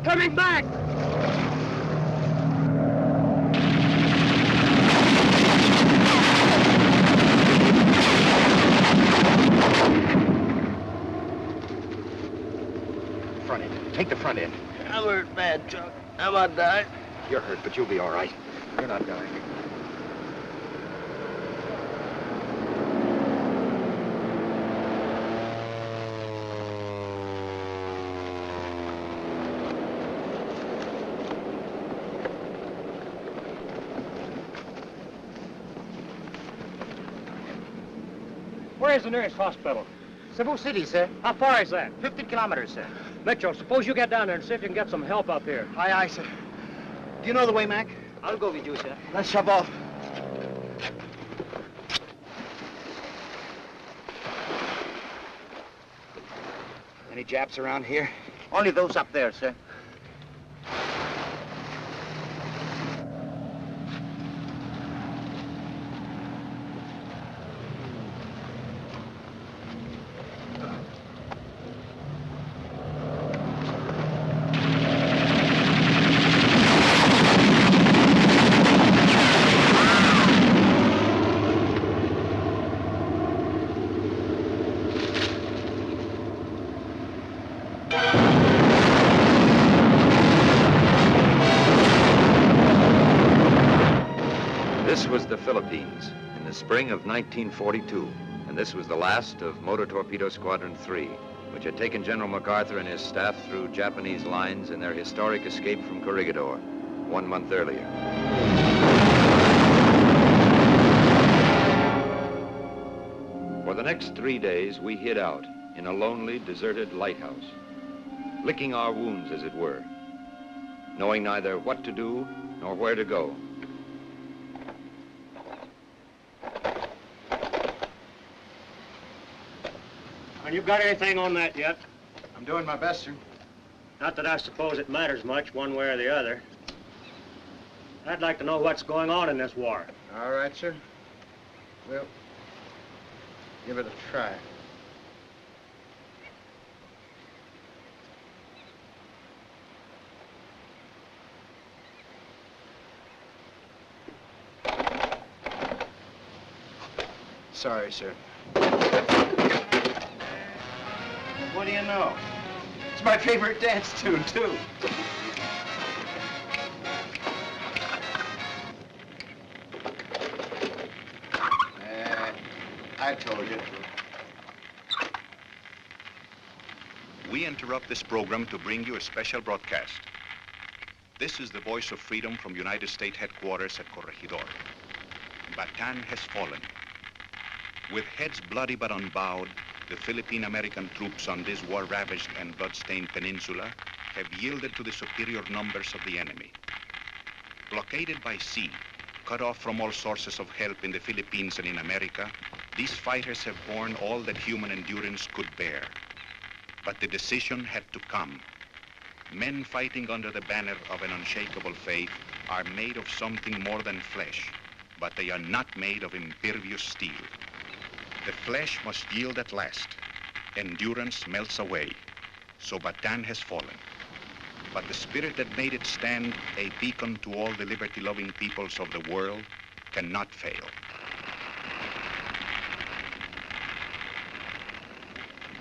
coming back! Front end. Take the front end. I'm hurt bad, Chuck. I about died. You're hurt, but you'll be all right. You're not dying. Where is the nearest hospital? Cebu City, sir. How far is that? 50 kilometers, sir. Mitchell, suppose you get down there and see if you can get some help up here. Aye, aye, sir. Do you know the way, Mac? I'll go with you, sir. Let's shove off. Any Japs around here? Only those up there, sir. This was the Philippines in the spring of 1942, and this was the last of Motor Torpedo Squadron 3, which had taken General MacArthur and his staff through Japanese lines in their historic escape from Corregidor 1 month earlier. For the next 3 days, we hid out in a lonely, deserted lighthouse, licking our wounds, as it were, knowing neither what to do nor where to go. And you got anything on that yet? I'm doing my best, sir. Not that I suppose it matters much one way or the other. I'd like to know what's going on in this war. All right, sir. We'll give it a try. Sorry, sir. What do you know? It's my favorite dance tune, too. I told you. We interrupt this program to bring you a special broadcast. This is the voice of freedom from United States headquarters at Corregidor. Bataan has fallen. With heads bloody but unbowed, the Philippine-American troops on this war-ravaged and blood-stained peninsula have yielded to the superior numbers of the enemy. Blockaded by sea, cut off from all sources of help in the Philippines and in America, these fighters have borne all that human endurance could bear. But the decision had to come. Men fighting under the banner of an unshakable faith are made of something more than flesh, but they are not made of impervious steel. The flesh must yield at last. Endurance melts away. So Bataan has fallen. But the spirit that made it stand a beacon to all the liberty-loving peoples of the world cannot fail.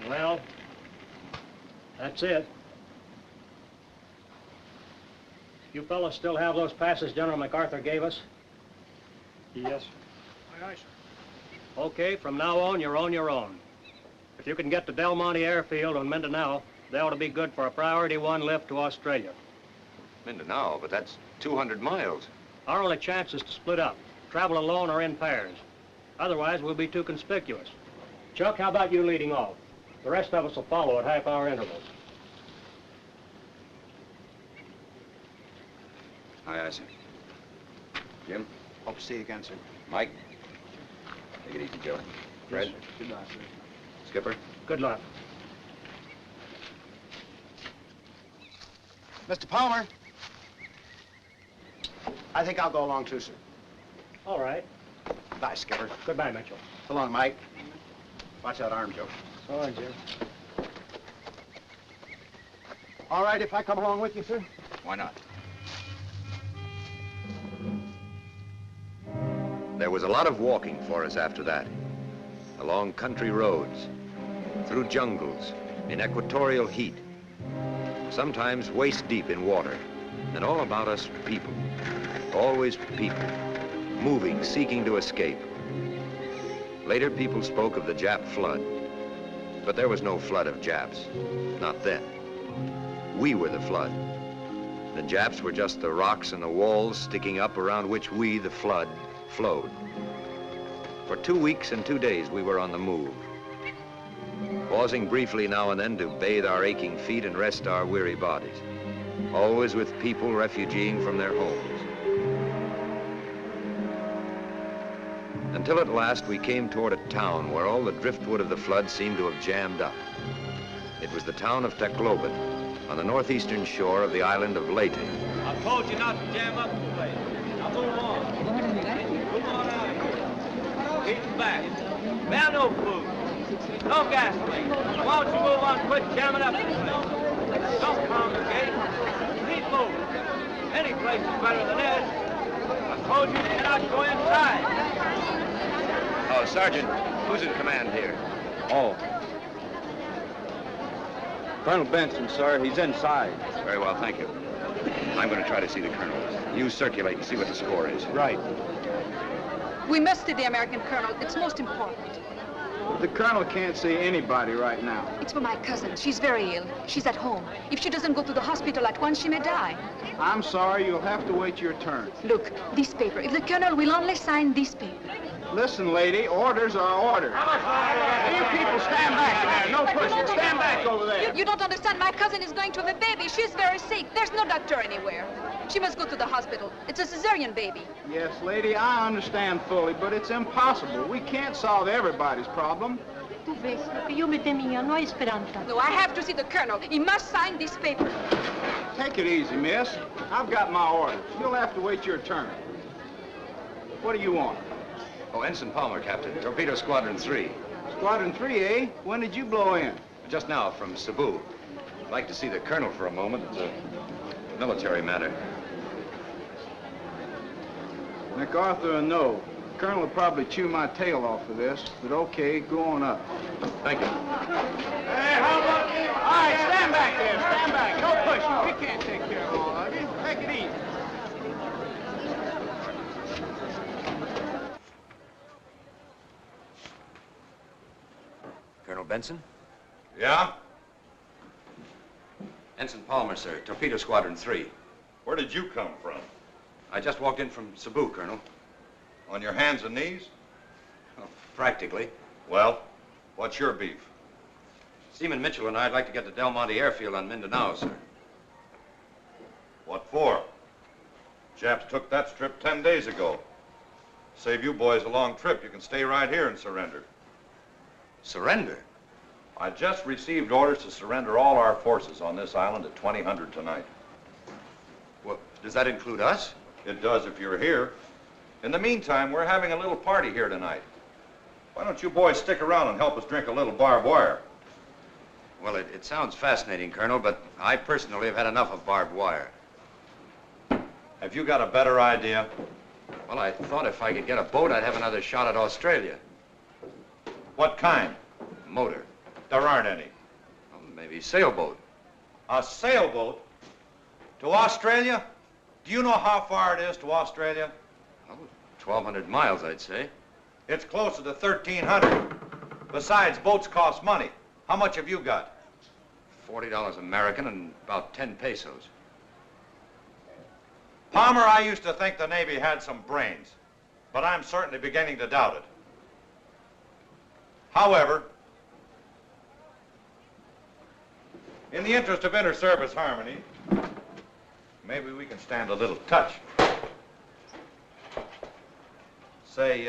Well, that's it. You fellas still have those passes General MacArthur gave us? Yes. Aye, aye, sir. Okay, from now on, you're on your own. If you can get to Del Monte Airfield on Mindanao, they ought to be good for a Priority 1 lift to Australia. Mindanao, but that's 200 miles. Our only chance is to split up, travel alone or in pairs. Otherwise, we'll be too conspicuous. Chuck, how about you leading off? The rest of us will follow at half-hour intervals. Aye, aye, sir. Jim? Hope to see you again, sir. Mike? Take it easy, Joe. Fred? Good night, sir. Skipper? Good luck. Mr. Palmer. I think I'll go along too, sir. All right. Bye, Skipper. Goodbye, Mitchell. So long, Mike. Watch that arm, Joe. So long, Jim. All right if I come along with you, sir? Why not? There was a lot of walking for us after that. Along country roads, through jungles, in equatorial heat, sometimes waist deep in water, and all about us people, always people, moving, seeking to escape. Later people spoke of the Jap flood, but there was no flood of Japs, not then. We were the flood. The Japs were just the rocks and the walls sticking up around which we, the flood, flowed. For 2 weeks and 2 days we were on the move, pausing briefly now and then to bathe our aching feet and rest our weary bodies, always with people refugeeing from their homes. Until at last we came toward a town where all the driftwood of the flood seemed to have jammed up. It was the town of Tacloban, on the northeastern shore of the island of Leyte. I told you not to jam up the place. Now move on. Move on out. Keep back. Man, no food. No gasoline. Why don't you move on, quit jamming up the place? Don't congregate. Keep moving. Any place is better than this. I told you you cannot go inside. Oh, Sergeant, who's in command here? Oh. Colonel Benson, sir. He's inside. Very well, thank you. I'm going to try to see the colonel. You circulate and see what the score is. Right. We must see the American colonel. It's most important. The colonel can't see anybody right now. It's for my cousin. She's very ill. She's at home. If she doesn't go to the hospital at once, she may die. I'm sorry, you'll have to wait your turn. Look, this paper. If the colonel will only sign this paper. Listen, lady, orders are orders. You people stand back there. No pushing. Stand back over there. You don't understand. My cousin is going to have a baby. She's very sick. There's no doctor anywhere. She must go to the hospital. It's a cesarean baby. Yes, lady, I understand fully, but it's impossible. We can't solve everybody's problem. No, I have to see the colonel. He must sign this paper. Take it easy, miss. I've got my orders. You'll have to wait your turn. What do you want? Oh, Ensign Palmer, Captain. Torpedo Squadron 3. Squadron 3, eh? When did you blow in? Just now, from Cebu. I'd like to see the colonel for a moment. It's a military matter. MacArthur, no. Colonel will probably chew my tail off for this, but okay, go on up. Thank you. Hey, how about you? All right, stand back there, stand back. No pushing. We can't take care of all of you. Take it easy. Colonel Benson? Yeah? Ensign Palmer, sir. Torpedo Squadron 3. Where did you come from? I just walked in from Cebu, Colonel. On your hands and knees? Oh, practically. Well, what's your beef? Seaman Mitchell and I'd like to get to Del Monte Airfield on Mindanao, sir. What for? Japs took that strip 10 days ago. Save you boys a long trip. You can stay right here and surrender. Surrender? I just received orders to surrender all our forces on this island at 2000 tonight. Well, does that include us? It does if you're here. In the meantime, we're having a little party here tonight. Why don't you boys stick around and help us drink a little barbed wire? Well, it sounds fascinating, Colonel, but I personally have had enough of barbed wire. Have you got a better idea? Well, I thought if I could get a boat, I'd have another shot at Australia. What kind? Motor. There aren't any. Well, maybe sailboat. A sailboat? To Australia? Do you know how far it is to Australia? Oh, 1,200 miles, I'd say. It's closer to 1,300. Besides, boats cost money. How much have you got? $40 American and about 10 pesos. Palmer, I used to think the Navy had some brains, but I'm certainly beginning to doubt it. However, in the interest of inter-service harmony, maybe we can stand a little touch. Say,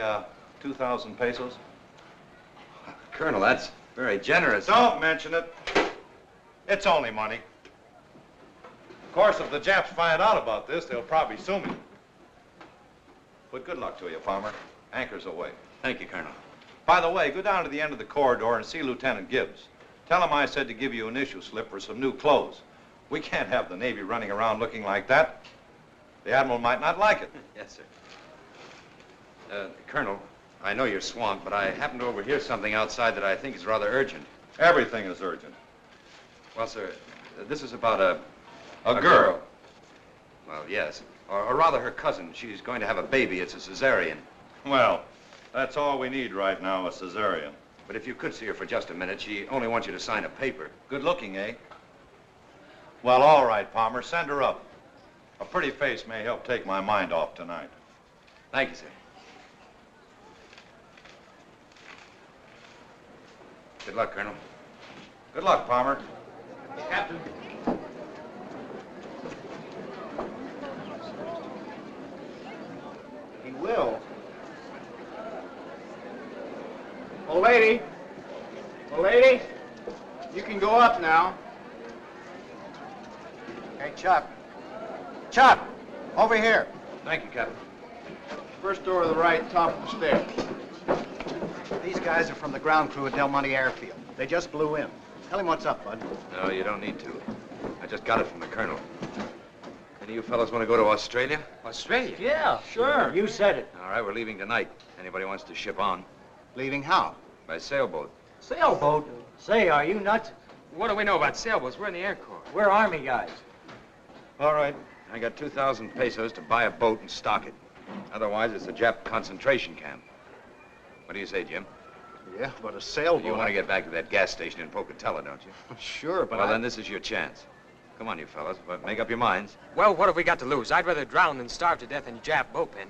2,000 pesos? Colonel, that's very generous. Don't mention it. It's only money. Of course, if the Japs find out about this, they'll probably sue me. But good luck to you, Palmer. Anchor's away. Thank you, Colonel. By the way, go down to the end of the corridor and see Lieutenant Gibbs. Tell him I said to give you an issue slip for some new clothes. We can't have the Navy running around looking like that. The Admiral might not like it. Yes, sir. Colonel, I know you're swamped, but I happened to overhear something outside that I think is rather urgent. Everything is urgent. Well, sir, this is about a girl. Well, yes. Or rather her cousin. She's going to have a baby. It's a cesarean. Well, that's all we need right now, a cesarean. But if you could see her for just a minute, she only wants you to sign a paper. Good looking, eh? Well, all right, Palmer, send her up. A pretty face may help take my mind off tonight. Thank you, sir. Good luck, Colonel. Good luck, Palmer. Captain. He will. Old lady. Old lady. You can go up now. Hey, Chuck. Chuck, over here. Thank you, Captain. First door to the right, top of the stairs. These guys are from the ground crew at Del Monte Airfield. They just blew in. Tell him what's up, bud. No, you don't need to. I just got it from the Colonel. Any of you fellows want to go to Australia? Australia? Yeah, sure. You said it. All right, we're leaving tonight. Anybody wants to ship on? Leaving how? By sailboat. Sailboat? Say, are you nuts? What do we know about sailboats? We're in the Air Corps. We're Army guys. All right. I got 2,000 pesos to buy a boat and stock it. Otherwise, it's a Jap concentration camp. What do you say, Jim? Yeah, but a sailboat... You want to get back to that gas station in Pocatello, don't you? Sure, but well, then this is your chance. Come on, you fellas. But make up your minds. Well, what have we got to lose? I'd rather drown than starve to death in Jap boat pen.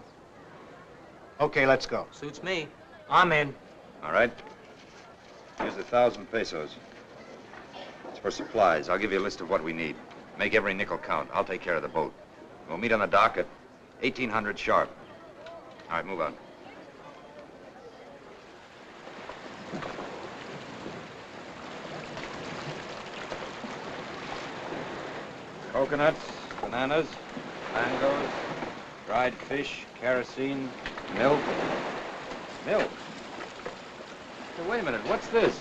Okay, let's go. Suits me. I'm in. All right. Here's 1,000 pesos. It's for supplies. I'll give you a list of what we need. Make every nickel count. I'll take care of the boat. We'll meet on the dock at 1800 sharp. All right, move on. Coconuts, bananas, mangoes, dried fish, kerosene, milk. Milk? So wait a minute, what's this?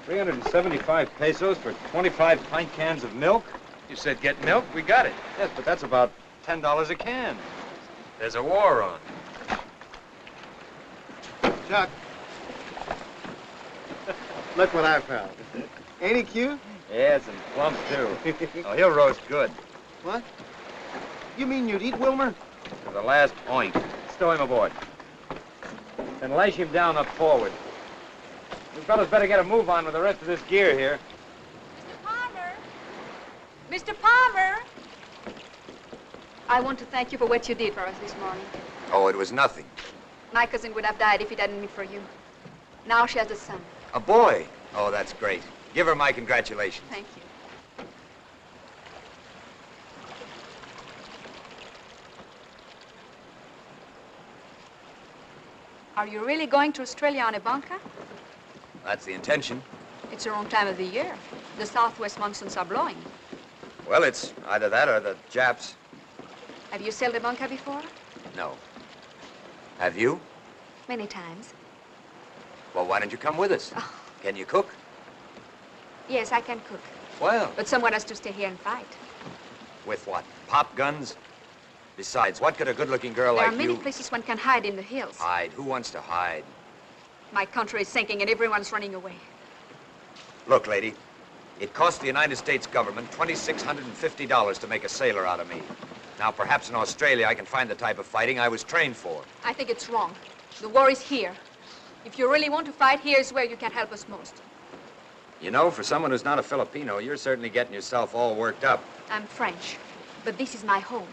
375 pesos for 25 pint cans of milk? You said get milk, we got it. Yes, but that's about $10 a can. There's a war on. Chuck. Look what I found. Ain't he cute? Yes, and plump, too. Oh, he'll roast good. What? You mean you'd eat Wilmer? To the last point. Stow him aboard. Then lash him down up forward. You fellas better get a move on with the rest of this gear here. Mr. Palmer! Mr. Palmer! I want to thank you for what you did for us this morning. Oh, it was nothing. My cousin would have died if it hadn't been for you. Now she has a son. A boy? Oh, that's great. Give her my congratulations. Thank you. Are you really going to Australia on a bunker? That's the intention. It's the wrong time of the year. The southwest monsoons are blowing. Well, it's either that or the Japs. Have you sailed a bunker before? No. Have you? Many times. Well, why don't you come with us? Oh. Can you cook? Yes, I can cook. Well. But someone has to stay here and fight. With what? Pop guns? Besides, what could a good-looking girl There like are many you... places one can hide in the hills. Hide? Who wants to hide? My country is sinking and everyone's running away. Look, lady, it cost the United States government $2,650 to make a sailor out of me. Now, perhaps in Australia I can find the type of fighting I was trained for. I think it's wrong. The war is here. If you really want to fight, here's where you can help us most. You know, for someone who's not a Filipino, you're certainly getting yourself all worked up. I'm French, but this is my home.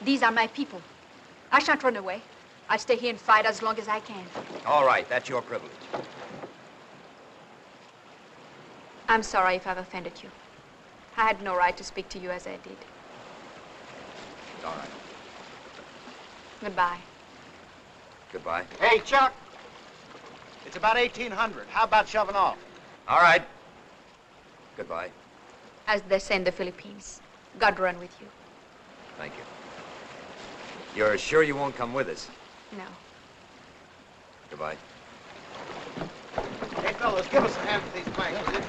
These are my people. I shan't run away. I'll stay here and fight as long as I can. All right, that's your privilege. I'm sorry if I've offended you. I had no right to speak to you as I did. All right. Goodbye. Goodbye. Hey, Chuck. It's about 1800. How about shoving off? All right. Goodbye. As they say in the Philippines, God run with you. Thank you. You're sure you won't come with us? No. Goodbye. Hey, fellas, give us a hand with these planks, will you?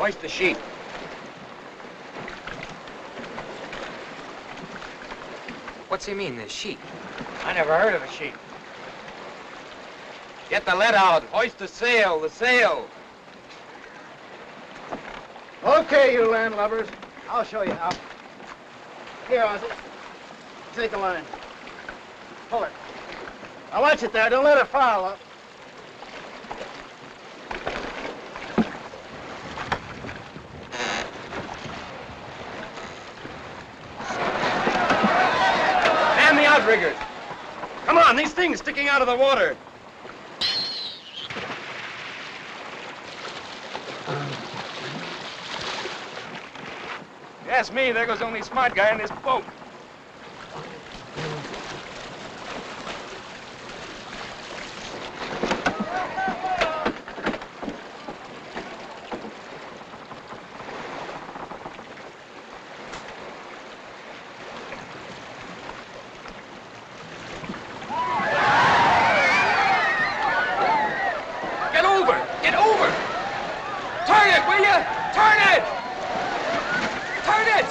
Hoist the sheet. What's he mean, the sheet? I never heard of a sheet. Get the lead out. Hoist the sail, the sail. Okay, you landlubbers. I'll show you how. Here, Ozzy. Take the line. Pull it. Now watch it there. Don't let it foul up. Man the outriggers. Come on, these things sticking out of the water. Ask me, there goes the only smart guy in this boat. Get over! Get over! Turn it, will you? Turn it! Turn it!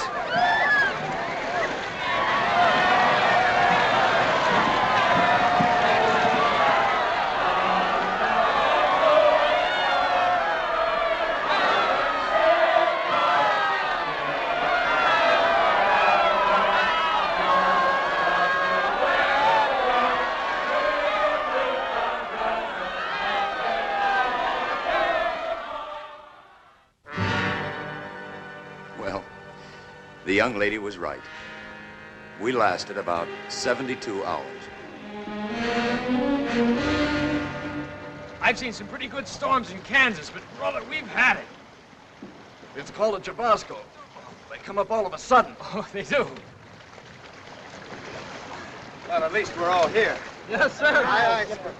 Well, the young lady was right. We lasted about 72 hours. I've seen some pretty good storms in Kansas, but brother, we've had it. It's called a Tabasco. They come up all of a sudden. Oh, they do. Well, at least we're all here. Yes, sir. Aye, aye, sir.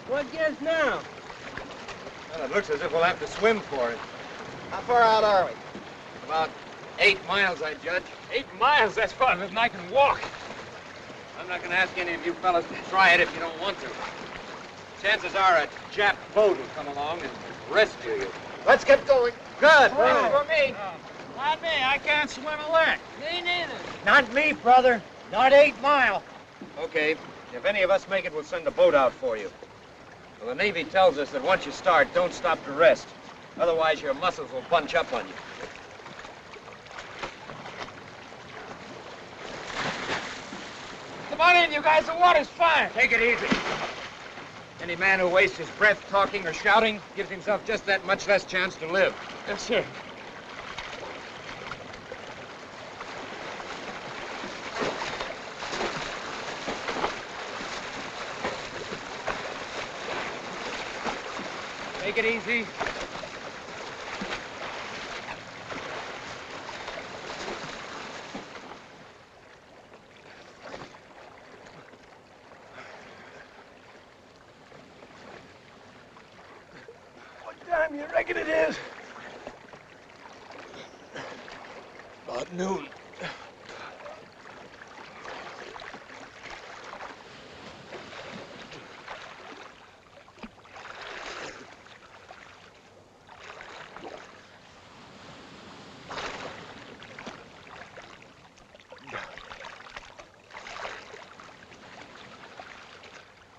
What gives now? Well, it looks as if we'll have to swim for it. How far out are we? About 8 miles, I judge. 8 miles? That's farther than I can walk. I'm not going to ask any of you fellas to try it if you don't want to. Chances are a Jap boat will come along and rescue you. Let's get going. Good. Right. For me. Not me. I can't swim a lick. Me neither. Not me, brother. Not 8 mile. Okay. If any of us make it, we'll send a boat out for you. Well, the Navy tells us that once you start, don't stop to rest. Otherwise, your muscles will bunch up on you. Come on in, you guys. The water's fine. Take it easy. Any man who wastes his breath talking or shouting gives himself just that much less chance to live. Yes, sir. Take it easy. What time you reckon it is? About noon.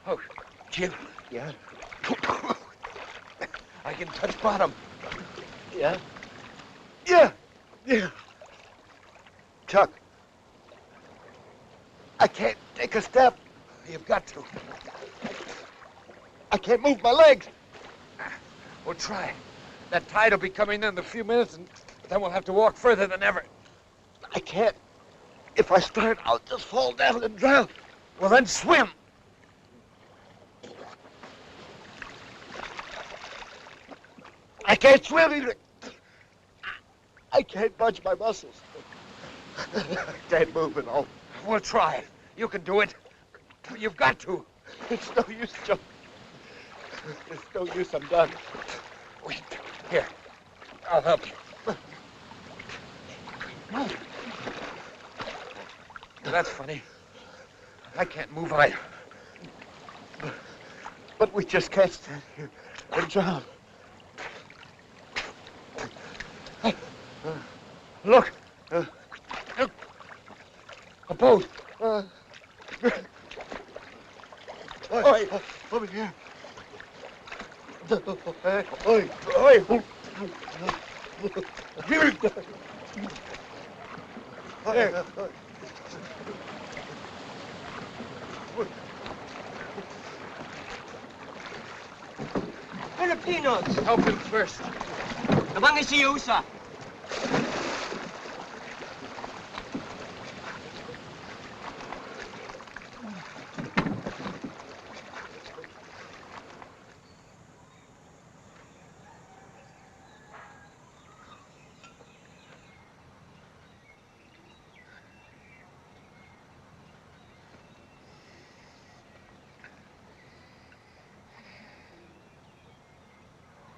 Oh, Jim. Yeah? I can touch bottom. Yeah? Yeah! Yeah! Chuck, I can't take a step. You've got to. I can't move my legs. We'll try. That tide will be coming in a few minutes, and then we'll have to walk further than ever. I can't. If I start, I'll just fall down and drown. Well, then swim. I can't swim either. I can't budge my muscles. I can't move at all. We'll try it. You can do it. You've got to. It's no use, Chuck. It's no use. I'm done. Wait. Here. I'll help you. No. That's funny. I can't move either. But we just can't stand here and drown. Look. Look. A boat. Oi, over here. Oi, oi. Filipinos! Help him first. Nabang isiusa.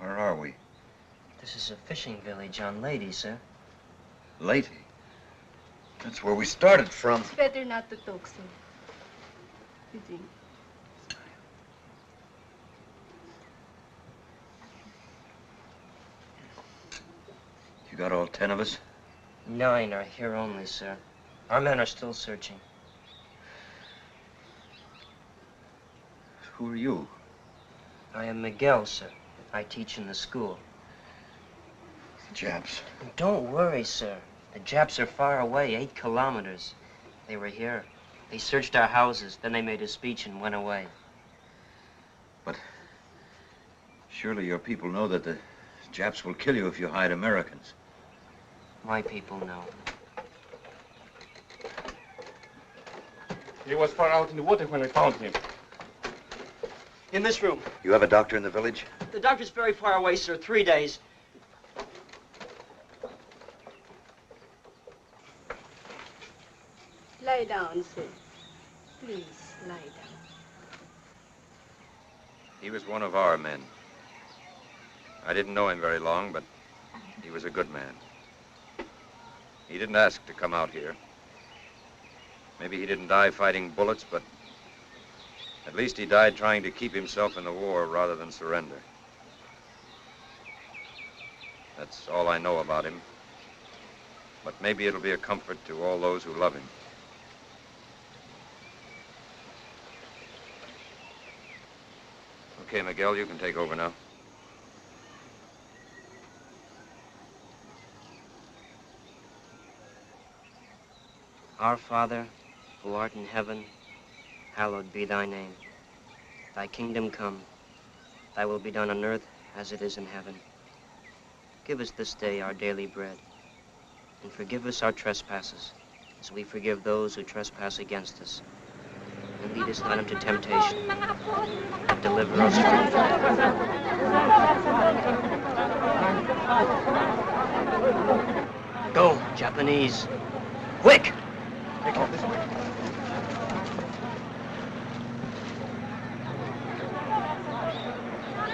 Where are we? This is a fishing village on Leyte, sir. Leyte. That's where we started from. It's better not to talk, sir. You think? You got all 10 of us? 9 are here only, sir. Our men are still searching. Who are you? I am Miguel, sir. I teach in the school. Japs. Don't worry, sir. The Japs are far away, 8 kilometers. They were here. They searched our houses, then they made a speech and went away. But surely your people know that the Japs will kill you if you hide Americans. My people know. He was far out in the water when I found him. In this room. You have a doctor in the village? The doctor's very far away, sir. 3 days. Lie down, sir. Please, lie down. He was one of our men. I didn't know him very long, but he was a good man. He didn't ask to come out here. Maybe he didn't die fighting bullets, but at least he died trying to keep himself in the war rather than surrender. That's all I know about him. But maybe it'll be a comfort to all those who love him. Okay, Miguel, you can take over now. Our Father, who art in heaven, hallowed be thy name. Thy kingdom come. Thy will be done on earth as it is in heaven. Give us this day our daily bread, and forgive us our trespasses, as we forgive those who trespass against us. And lead us not into temptation, but deliver us from evil. Go, Japanese. Quick!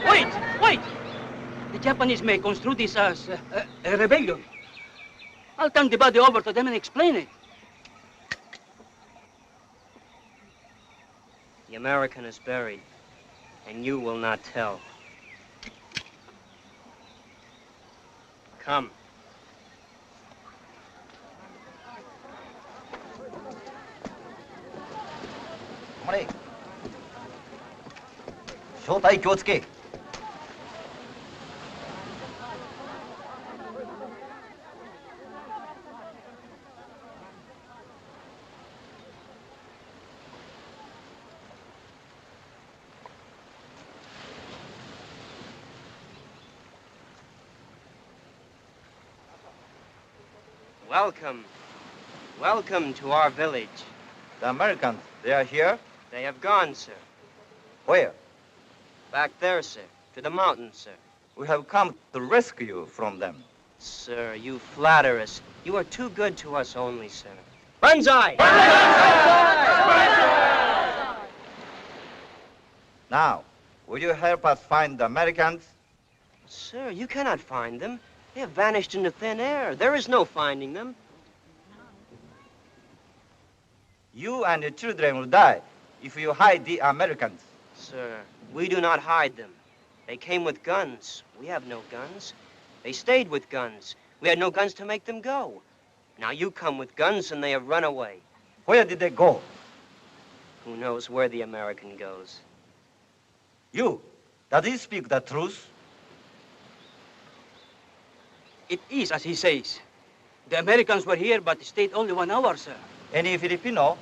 Wait! Wait! The Japanese may construe this as a rebellion. I'll turn the body over to them and explain it. The American is buried, and you will not tell. Come. 止まれ。正体気をつけ。Welcome. Welcome to our village. The Americans, they are here? They have gone, sir. Where? Back there, sir. To the mountains, sir. We have come to rescue you from them. Sir, you flatter us. You are too good to us only, sir. Banzai! Now, will you help us find the Americans? Sir, you cannot find them. They have vanished into thin air. There is no finding them. You and your children will die if you hide the Americans. Sir, We do not hide them. They came with guns. We have no guns. They stayed with guns. We had no guns to make them go. Now you come with guns and they have run away. Where did they go? Who knows where the American goes? You, does he speak the truth? It is as he says. The Americans were here, but stayed only 1 hour, sir. Any Filipino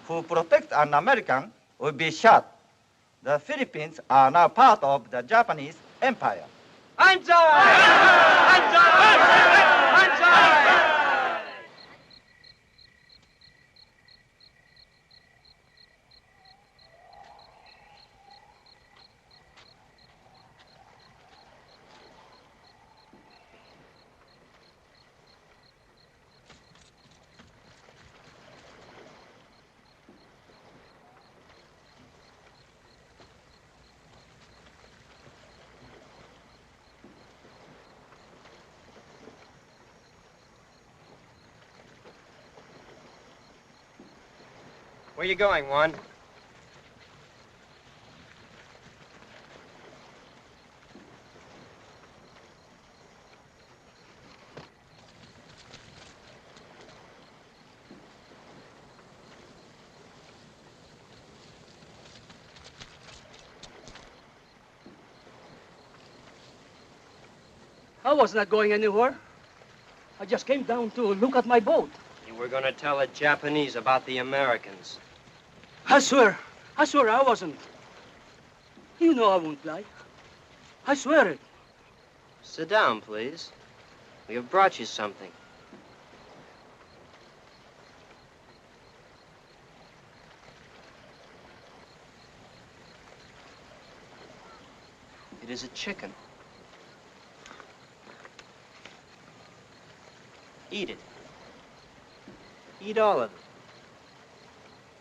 who protects an American will be shot. The Philippines are now part of the Japanese Empire. Hands up! Hands up! Hands up! Where you going, Juan? I was not going anywhere. I just came down to look at my boat. You were going to tell the Japanese about the Americans. I swear I wasn't. You know I won't lie. I swear it. Sit down, please. We have brought you something. It is a chicken. Eat it. Eat all of it.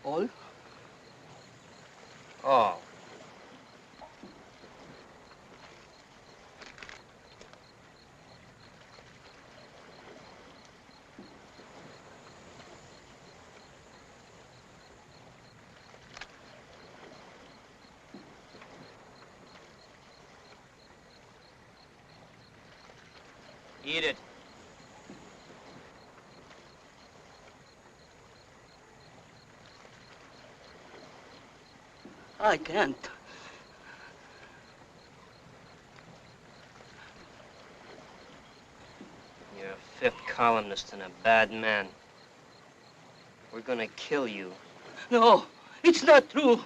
All? All. Eat it. I can't. You're a fifth columnist and a bad man. We're gonna kill you. No, it's not true.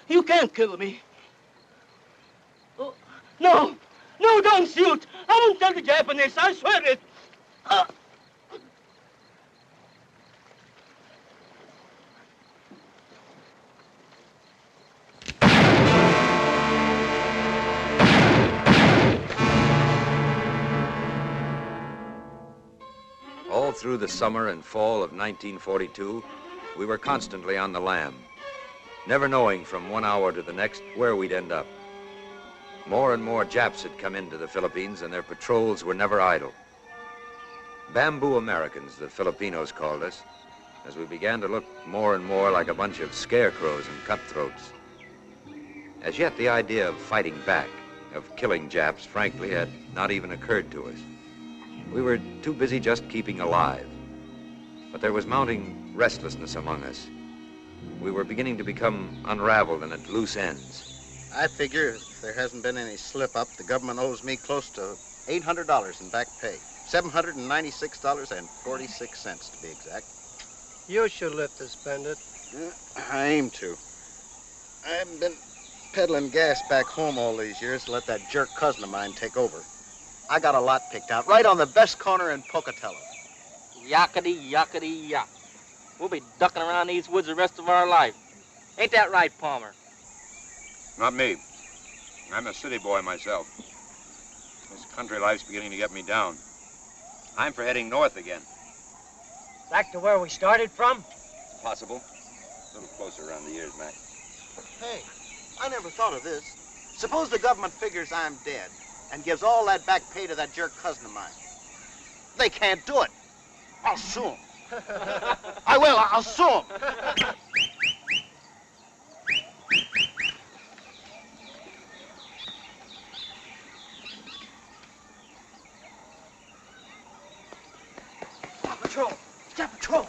You can't kill me. Oh, no, no, don't shoot. I won't tell the Japanese, I swear it. All through the summer and fall of 1942, we were constantly on the lam, never knowing from 1 hour to the next where we'd end up. More and more Japs had come into the Philippines, and their patrols were never idle. Bamboo Americans, the Filipinos called us, as we began to look more and more like a bunch of scarecrows and cutthroats. As yet, the idea of fighting back, of killing Japs, frankly, had not even occurred to us. We were too busy just keeping alive. But there was mounting restlessness among us. We were beginning to become unraveled and at loose ends. I figure if there hasn't been any slip-up, the government owes me close to $800 in back pay. $796.46 to be exact. You should live to spend it. I aim to. I haven't been peddling gas back home all these years to let that jerk cousin of mine take over. I got a lot picked out right on the best corner in Pocatello. Yakety, yakety, yak. We'll be ducking around these woods the rest of our life. Ain't that right, Palmer? Not me. I'm a city boy myself. This country life's beginning to get me down. I'm for heading north again. Back to where we started from? Possible. A little closer around the ears, Mac. Hey, I never thought of this. Suppose the government figures I'm dead and gives all that back pay to that jerk cousin of mine. They can't do it. I'll sue them. I will. I'll sue them. patrol. Stop patrol.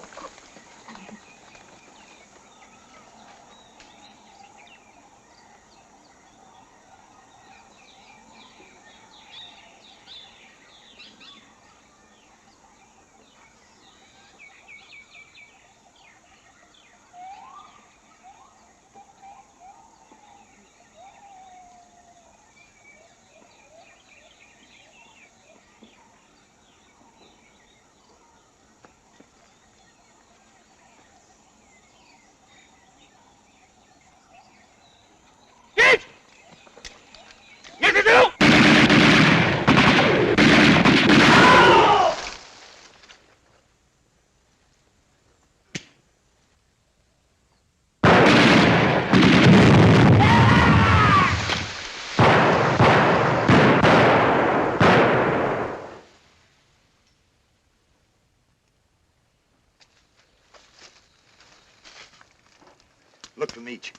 Look from each.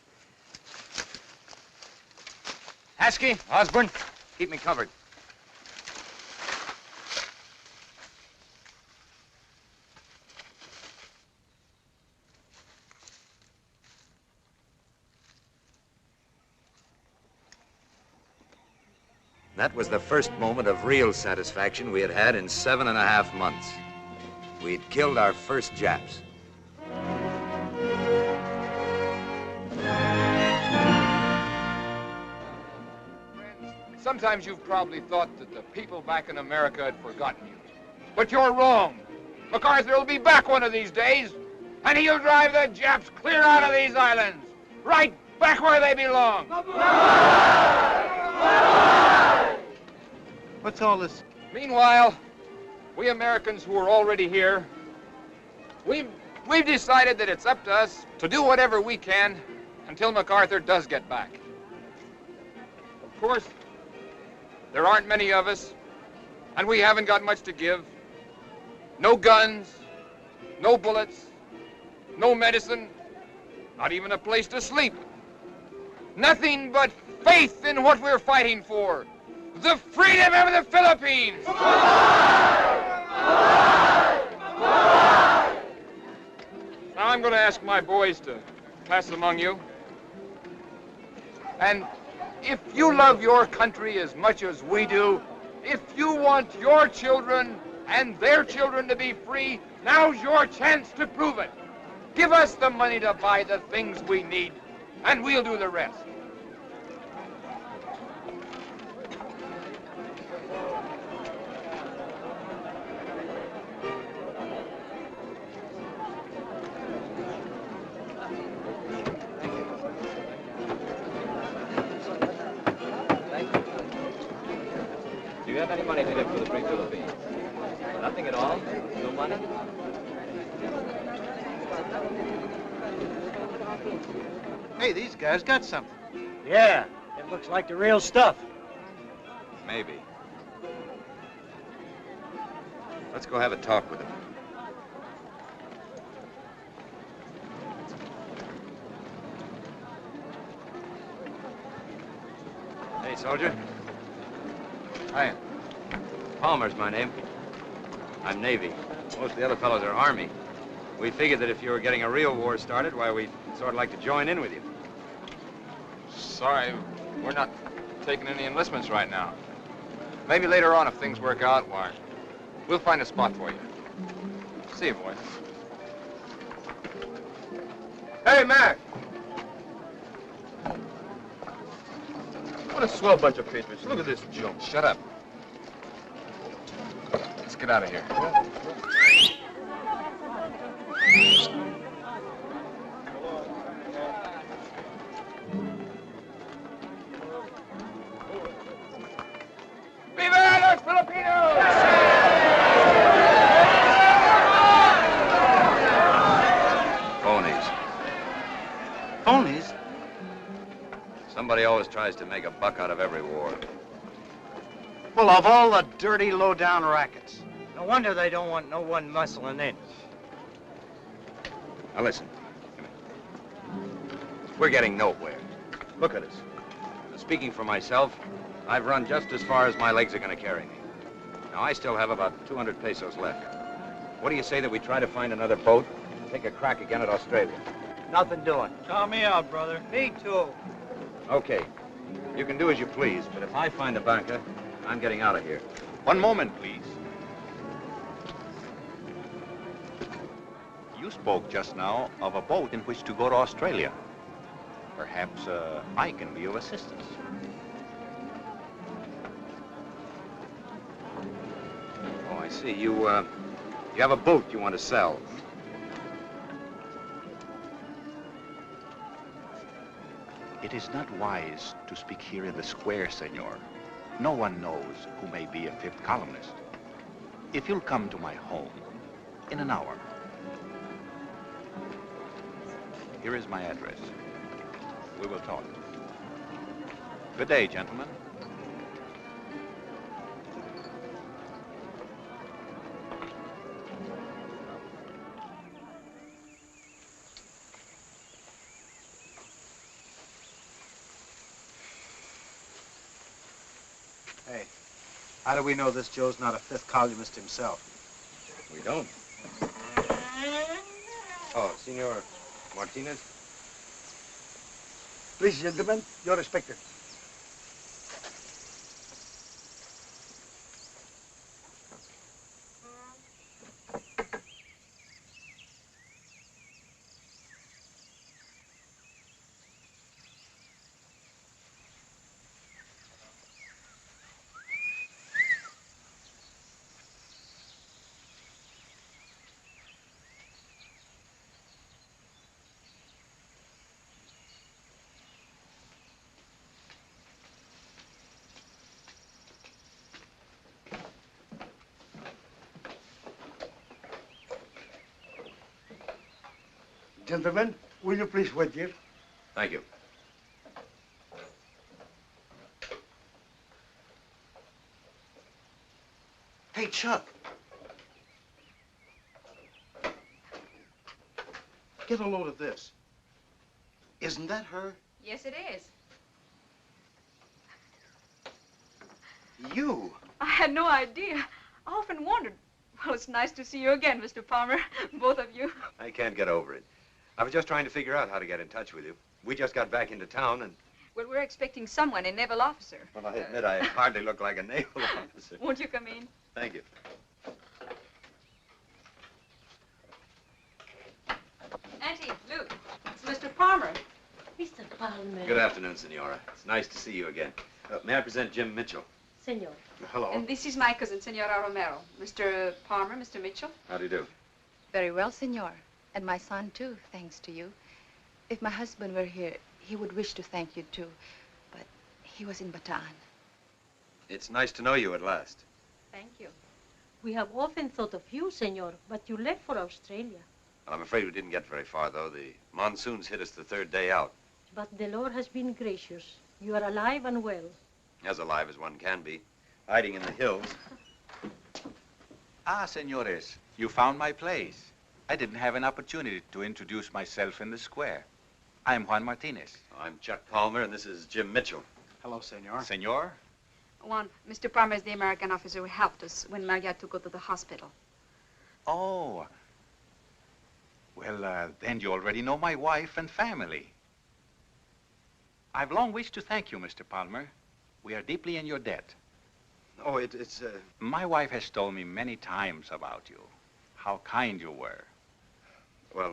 Haskey, Osborne, keep me covered. That was the first moment of real satisfaction we had had in 7.5 months. We'd killed our first Japs. Sometimes you've probably thought that the people back in America had forgotten you. But you're wrong. MacArthur will be back one of these days, and he'll drive the Japs clear out of these islands, right back where they belong. What's all this? Meanwhile, we Americans who are already here, we've decided that it's up to us to do whatever we can until MacArthur does get back. Of course, there aren't many of us, and we haven't got much to give. No guns, no bullets, no medicine, not even a place to sleep. Nothing but faith in what we're fighting for, the freedom of the Philippines! Now I'm going to ask my boys to pass among you. And if you love your country as much as we do, if you want your children and their children to be free, now's your chance to prove it. Give us the money to buy the things we need, and we'll do the rest. Do you have any money to give for the free Philippines? Nothing at all? No money? Hey, these guys got something. Yeah, it looks like the real stuff. Maybe. Let's go have a talk with him. Hey, soldier. Hi. Palmer's my name. I'm Navy. Most of the other fellows are Army. We figured that if you were getting a real war started, why, we'd sort of like to join in with you. Sorry, we're not taking any enlistments right now. Maybe later on, if things work out, why, we'll find a spot for you. See you, boys. Hey, Mac! What a swell bunch of patriots. Look at this junk. Shut up. Let's get out of here. Viva los Filipinos! Phonies. Phonies? Somebody always tries to make a buck out of every war. Well, of all the dirty, low-down rackets. No wonder they don't want no one muscling in. Now listen. We're getting nowhere. Look at us. Now, speaking for myself, I've run just as far as my legs are going to carry me. Now, I still have about 200 pesos left. What do you say that we try to find another boat and take a crack again at Australia? Nothing doing. Count me out, brother. Me too. Okay. You can do as you please, but if I find a banca, I'm getting out of here. One moment, please. You spoke just now of a boat in which to go to Australia. Perhaps I can be of assistance. Oh, I see. You have a boat you want to sell. It is not wise to speak here in the square, senor. No one knows who may be a fifth columnist. If you'll come to my home in an hour. Here is my address. We will talk. Good day, gentlemen. Hey, how do we know this Joe's not a fifth columnist himself? We don't. Oh, Senor Martinez? Please, gentlemen, you're respected. Gentlemen, will you please wait here? Thank you. Hey, Chuck. Get a load of this. Isn't that her? Yes, it is. You? I had no idea. I often wondered. Well, it's nice to see you again, Mr. Palmer. Both of you. I can't get over it. I was just trying to figure out how to get in touch with you. We just got back into town and... Well, we're expecting someone, a naval officer. Well, I admit I hardly look like a naval officer. Won't you come in? Thank you. Auntie, Luke, it's Mr. Palmer. Mr. Palmer. Good afternoon, Senora. It's nice to see you again. May I present Jim Mitchell? Senor. Hello. And this is my cousin, Senora Romero. Mr. Palmer, Mr. Mitchell. How do you do? Very well, senor. And my son, too, thanks to you. If my husband were here, he would wish to thank you, too. But he was in Bataan. It's nice to know you at last. Thank you. We have often thought of you, senor, but you left for Australia. Well, I'm afraid we didn't get very far, though. The monsoons hit us the third day out. But the Lord has been gracious. You are alive and well. As alive as one can be. Hiding in the hills. Ah, senores, you found my place. I didn't have an opportunity to introduce myself in the square. I'm Juan Martinez. I'm Chuck Palmer, and this is Jim Mitchell. Hello, senor. Senor? Juan, Mr. Palmer is the American officer who helped us when Maria took her to the hospital. Oh. Well, then you already know my wife and family. I've long wished to thank you, Mr. Palmer. We are deeply in your debt. Oh, it's... My wife has told me many times about you, how kind you were. Well,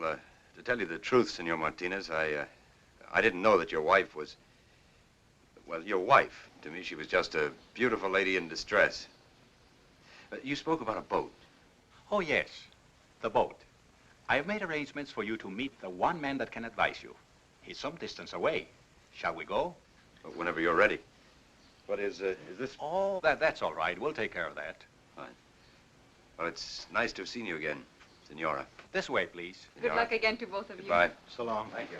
to tell you the truth, Senor Martinez, I didn't know that your wife was... Well, your wife. To me, she was just a beautiful lady in distress. You spoke about a boat. Oh, yes, the boat. I have made arrangements for you to meet the one man that can advise you. He's some distance away. Shall we go? Whenever you're ready. But is this... Oh, that's all right. We'll take care of that. Fine. Well, it's nice to have seen you again, Senora. This way, please. Good luck again to both of you. Goodbye. So long. Thank you.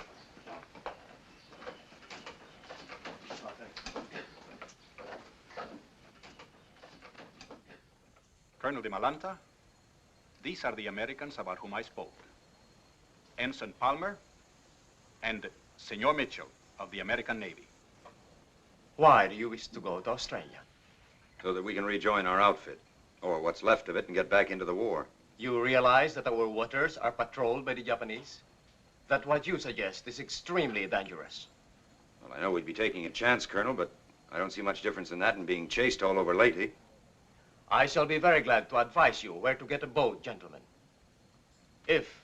Colonel de Malanta, these are the Americans about whom I spoke. Ensign Palmer and Senor Mitchell of the American Navy. Why do you wish to go to Australia? So that we can rejoin our outfit, or what's left of it, and get back into the war. You realize that our waters are patrolled by the Japanese? That what you suggest is extremely dangerous. Well, I know we'd be taking a chance, Colonel, but I don't see much difference in that and being chased all over Leyte. I shall be very glad to advise you where to get a boat, gentlemen. If,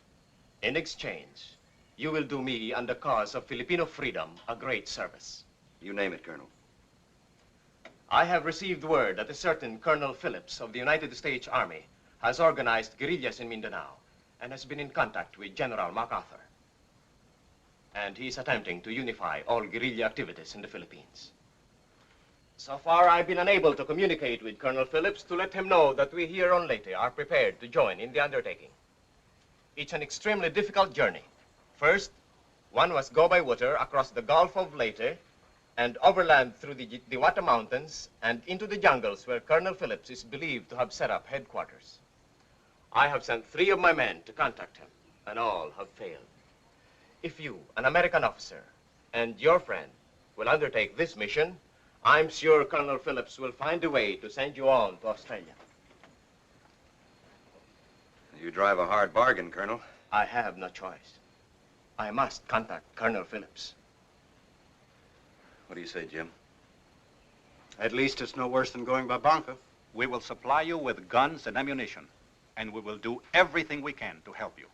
in exchange, you will do me and the cause of Filipino freedom a great service. You name it, Colonel. I have received word that a certain Colonel Phillips of the United States Army has organized guerrillas in Mindanao and has been in contact with General MacArthur. And he's attempting to unify all guerrilla activities in the Philippines. So far, I've been unable to communicate with Colonel Phillips to let him know that we here on Leyte are prepared to join in the undertaking. It's an extremely difficult journey. First, one must go by water across the Gulf of Leyte and overland through the Diwata Mountains and into the jungles where Colonel Phillips is believed to have set up headquarters. I have sent 3 of my men to contact him, and all have failed. If you, an American officer, and your friend will undertake this mission, I'm sure Colonel Phillips will find a way to send you on to Australia. You drive a hard bargain, Colonel. I have no choice. I must contact Colonel Phillips. What do you say, Jim? At least it's no worse than going by bunker. We will supply you with guns and ammunition, and we will do everything we can to help you.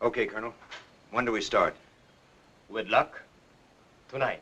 Okay, Colonel. When do we start? With luck, tonight.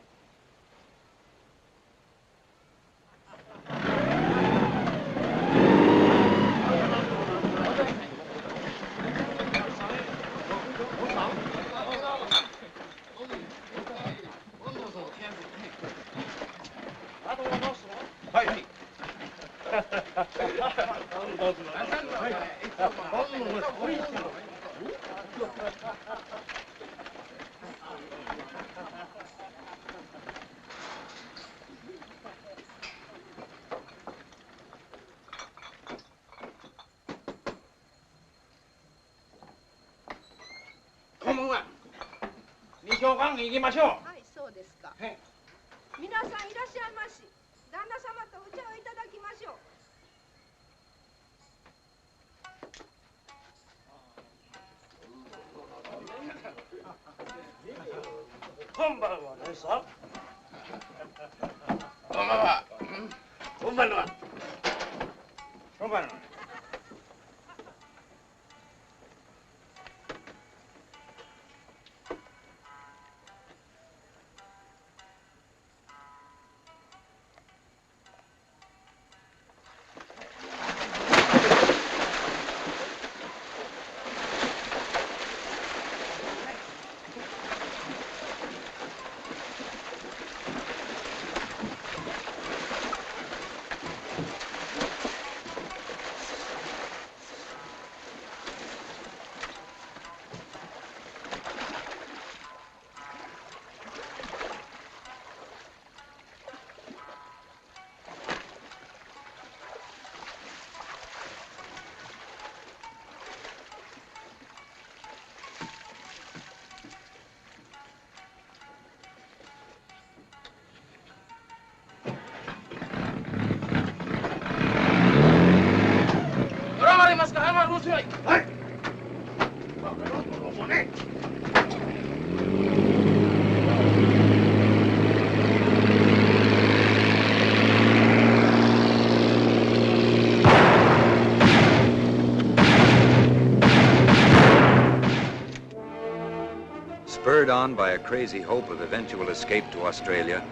Spurred on by a crazy hope of eventual escape to Australia,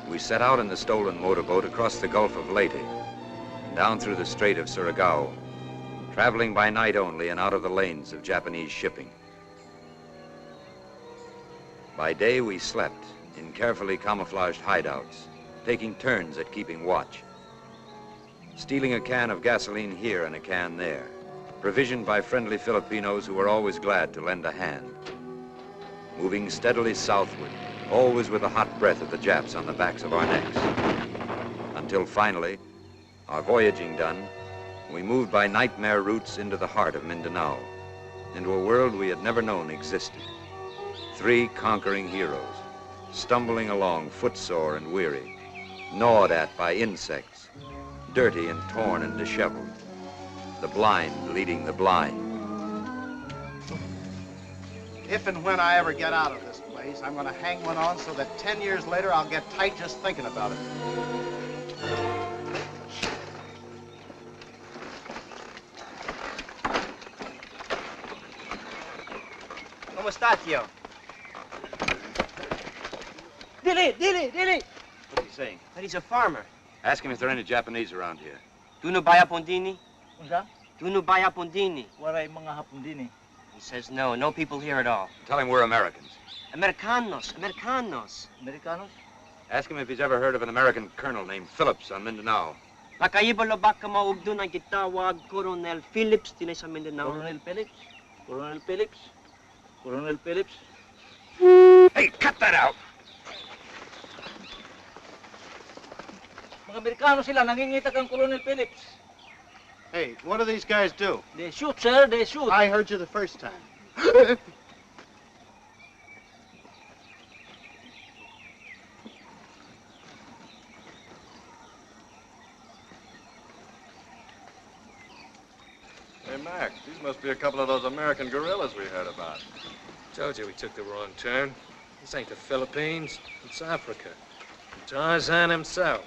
we set out in the stolen motorboat across the Gulf of Leyte, down through the Strait of Surigao, traveling by night only and out of the lanes of Japanese shipping. By day, we slept in carefully camouflaged hideouts, taking turns at keeping watch, stealing a can of gasoline here and a can there, provisioned by friendly Filipinos who were always glad to lend a hand. Moving steadily southward, always with the hot breath of the Japs on the backs of our necks. Until finally, our voyaging done, we moved by nightmare routes into the heart of Mindanao, into a world we had never known existed. 3 conquering heroes, stumbling along footsore and weary, gnawed at by insects, dirty and torn and disheveled. The blind leading the blind. If and when I ever get out of this place, I'm going to hang one on so that 10 years later I'll get tight just thinking about it. ¿Cómo está, tío? Dili! What's he saying? That he's a farmer. Ask him if there are any Japanese around here. Tu no baya pondini? Unsa? Tu no baya pondini? Waray mga hapon din eh. He says no, no people here at all. Tell him we're Americans. Americanos. Americanos? Ask him if he's ever heard of an American colonel named Phillips on Mindanao. Nakaiba baka maugdo na gitawag Coronel Phillips tinay sa Mindanao. Coronel Phillips? Coronel Phillips? Coronel Phillips? Hey, cut that out! Mga Amerikano sila, nangingita kang Coronel Phillips. Hey, what do these guys do? They shoot, sir, they shoot. I heard you the first time. Hey, Mac, these must be a couple of those American guerrillas we heard about. Told you we took the wrong turn. This ain't the Philippines, it's Africa. Tarzan himself.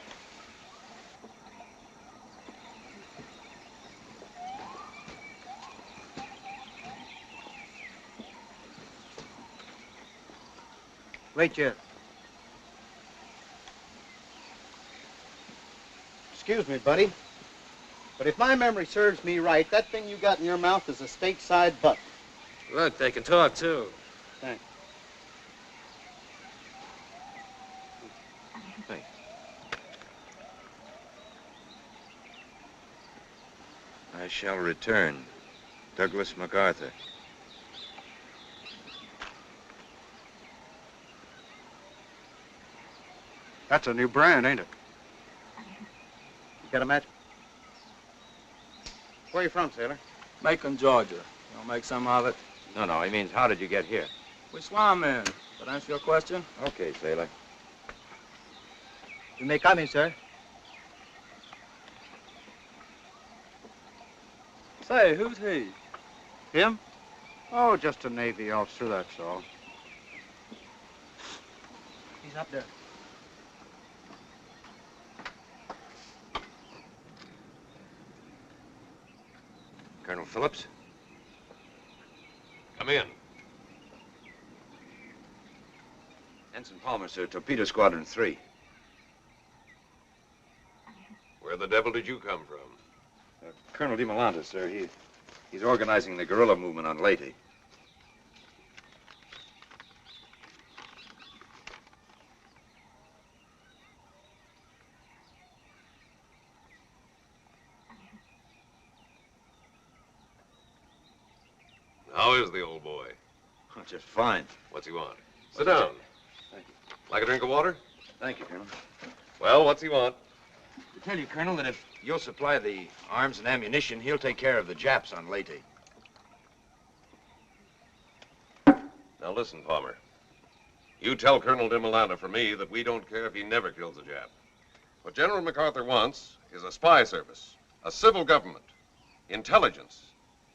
Wait here. Excuse me, buddy. But if my memory serves me right, that thing you got in your mouth is a stateside butt. Look, they can talk, too. Thanks. Hey. I shall return. Douglas MacArthur. That's a new brand, ain't it? You got a match? Where are you from, sailor? Macon, Georgia. You want to make some of it? No, he means how did you get here? We swam in. That answer your question? Okay, sailor. You may come in, sir. Say, who's he? Him? Oh, just a Navy officer, that's all. He's up there. Colonel Phillips? Come in. Ensign Palmer, sir. Torpedo Squadron 3. Where the devil did you come from? Colonel DeMolanta, sir. He's organizing the guerrilla movement on Leyte. How is the old boy? Oh, just fine. What's he want? Sit down. Thank you. Like a drink of water? Thank you, Colonel. Well, what's he want? To tell you, Colonel, that if you'll supply the arms and ammunition, he'll take care of the Japs on Leyte. Now listen, Palmer. You tell Colonel DeMolanta for me that we don't care if he never kills a Jap. What General MacArthur wants is a spy service, a civil government, intelligence,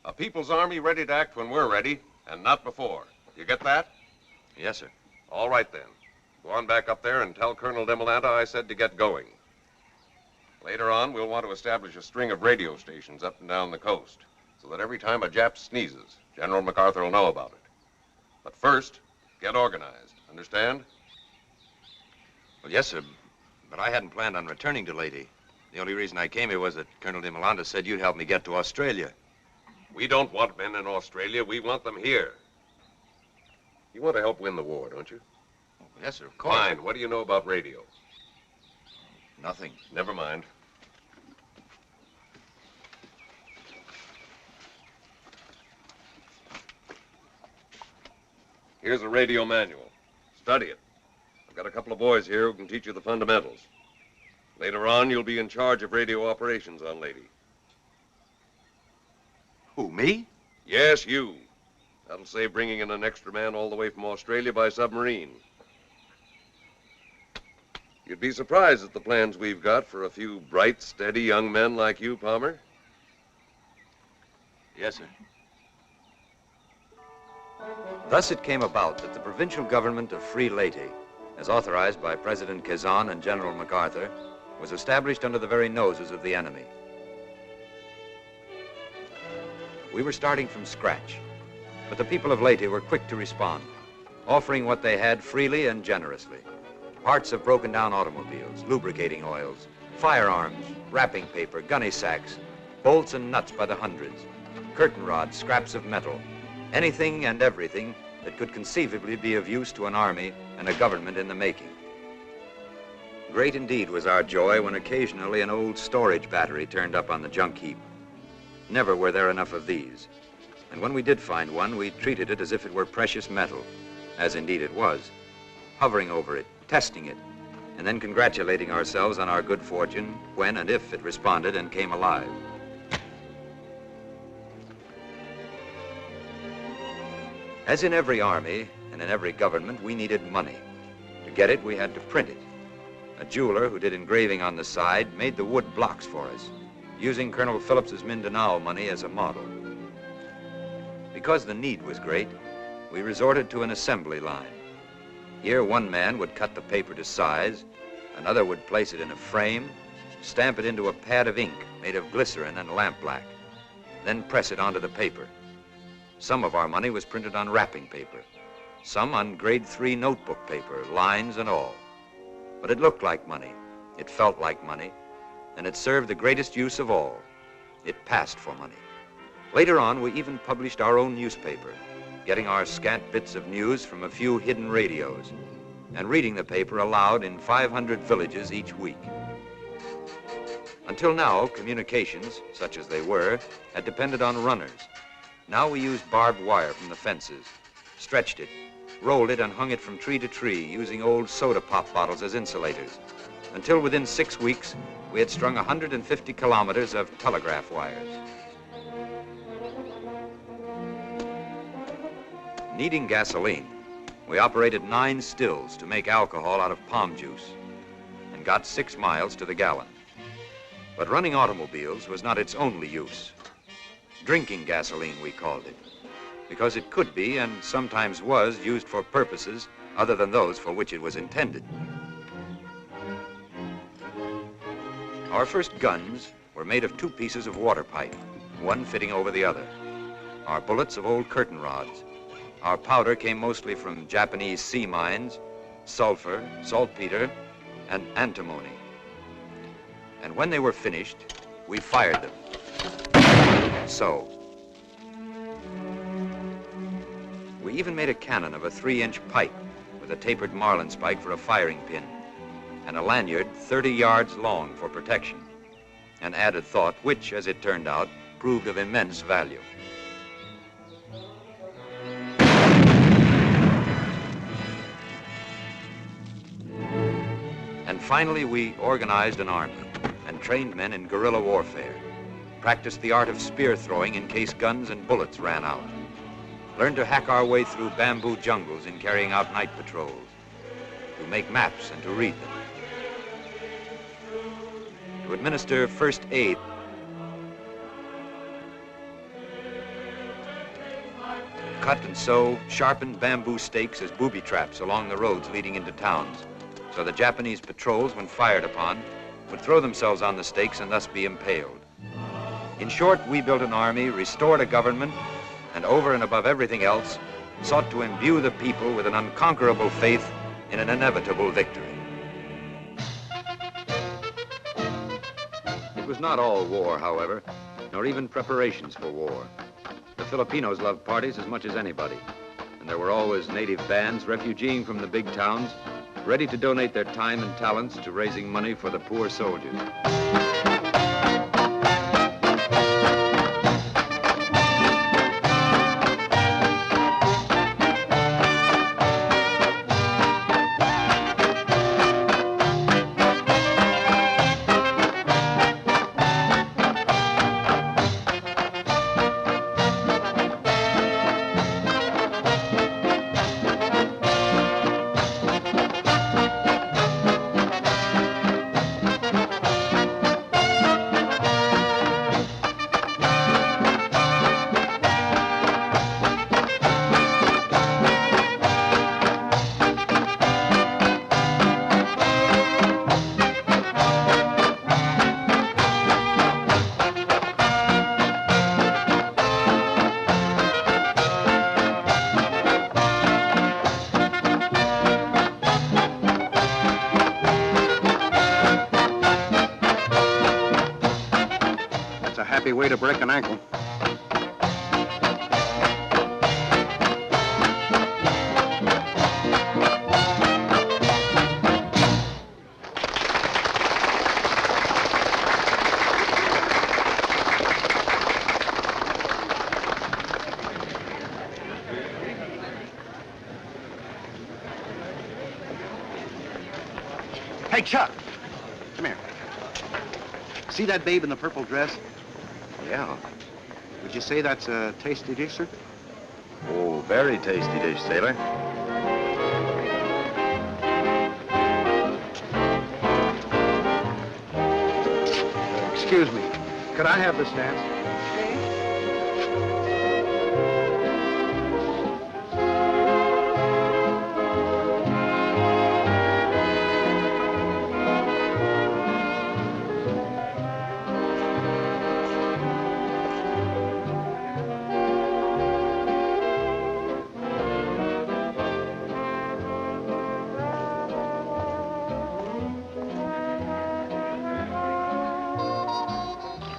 a people's army ready to act when we're ready, and not before. You get that? Yes, sir. All right, then. Go on back up there and tell Colonel DeMolanta I said to get going. Later on, we'll want to establish a string of radio stations up and down the coast, so that every time a Jap sneezes, General MacArthur will know about it. But first, get organized. Understand? Well, yes, sir. But I hadn't planned on returning to Leyte. The only reason I came here was that Colonel DeMolanta said you'd help me get to Australia. We don't want men in Australia. We want them here. You want to help win the war, don't you? Oh, yes, sir, of course. Fine. What do you know about radio? Nothing. Never mind. Here's a radio manual. Study it. I've got a couple of boys here who can teach you the fundamentals. Later on, you'll be in charge of radio operations on Leyte. Who, me? Yes, you. That'll save bringing in an extra man all the way from Australia by submarine. You'd be surprised at the plans we've got for a few bright, steady young men like you, Palmer. Yes, sir. Thus it came about that the provincial government of Free Leyte, as authorized by President Quezon and General MacArthur, was established under the very noses of the enemy. We were starting from scratch, but the people of Leyte were quick to respond, offering what they had freely and generously. Parts of broken down automobiles, lubricating oils, firearms, wrapping paper, gunny sacks, bolts and nuts by the hundreds, curtain rods, scraps of metal, anything and everything that could conceivably be of use to an army and a government in the making. Great indeed was our joy when occasionally an old storage battery turned up on the junk heap. Never were there enough of these. And when we did find one, we treated it as if it were precious metal, as indeed it was, hovering over it, testing it, and then congratulating ourselves on our good fortune when and if it responded and came alive. As in every army and in every government, we needed money. To get it, we had to print it. A jeweler who did engraving on the side made the wood blocks for us, using Colonel Phillips's Mindanao money as a model. Because the need was great, we resorted to an assembly line. Here, one man would cut the paper to size, another would place it in a frame, stamp it into a pad of ink made of glycerin and lampblack, then press it onto the paper. Some of our money was printed on wrapping paper, some on grade 3 notebook paper, lines and all. But it looked like money, it felt like money, and it served the greatest use of all. It passed for money. Later on, we even published our own newspaper, getting our scant bits of news from a few hidden radios, and reading the paper aloud in 500 villages each week. Until now, communications, such as they were, had depended on runners. Now we used barbed wire from the fences, stretched it, rolled it, and hung it from tree to tree, using old soda pop bottles as insulators, until within 6 weeks, we had strung 150 kilometers of telegraph wires. Needing gasoline, we operated 9 stills to make alcohol out of palm juice and got 6 miles to the gallon. But running automobiles was not its only use. Drinking gasoline, we called it, because it could be and sometimes was used for purposes other than those for which it was intended. Our first guns were made of 2 pieces of water pipe, one fitting over the other. Our bullets of old curtain rods. Our powder came mostly from Japanese sea mines, sulfur, saltpeter, and antimony. And when they were finished, we fired them. So. We even made a cannon of a 3-inch pipe with a tapered marlinspike for a firing pin, and a lanyard 30 yards long for protection, an added thought which, as it turned out, proved of immense value. And finally, we organized an army and trained men in guerrilla warfare, practiced the art of spear throwing in case guns and bullets ran out, learned to hack our way through bamboo jungles in carrying out night patrols, to make maps and to read them, to administer first aid, cut and sew sharpened bamboo stakes as booby traps along the roads leading into towns, so the Japanese patrols, when fired upon, would throw themselves on the stakes and thus be impaled. In short, we built an army, restored a government, and over and above everything else, sought to imbue the people with an unconquerable faith in an inevitable victory. It was not all war, however, nor even preparations for war. The Filipinos loved parties as much as anybody, and there were always native bands refugeeing from the big towns, ready to donate their time and talents to raising money for the poor soldiers. happy way to break an ankle. Hey, Chuck. Come here. See that babe in the purple dress? Yeah. Would you say that's a tasty dish, sir? Oh, very tasty dish, sailor. Excuse me. Could I have this dance?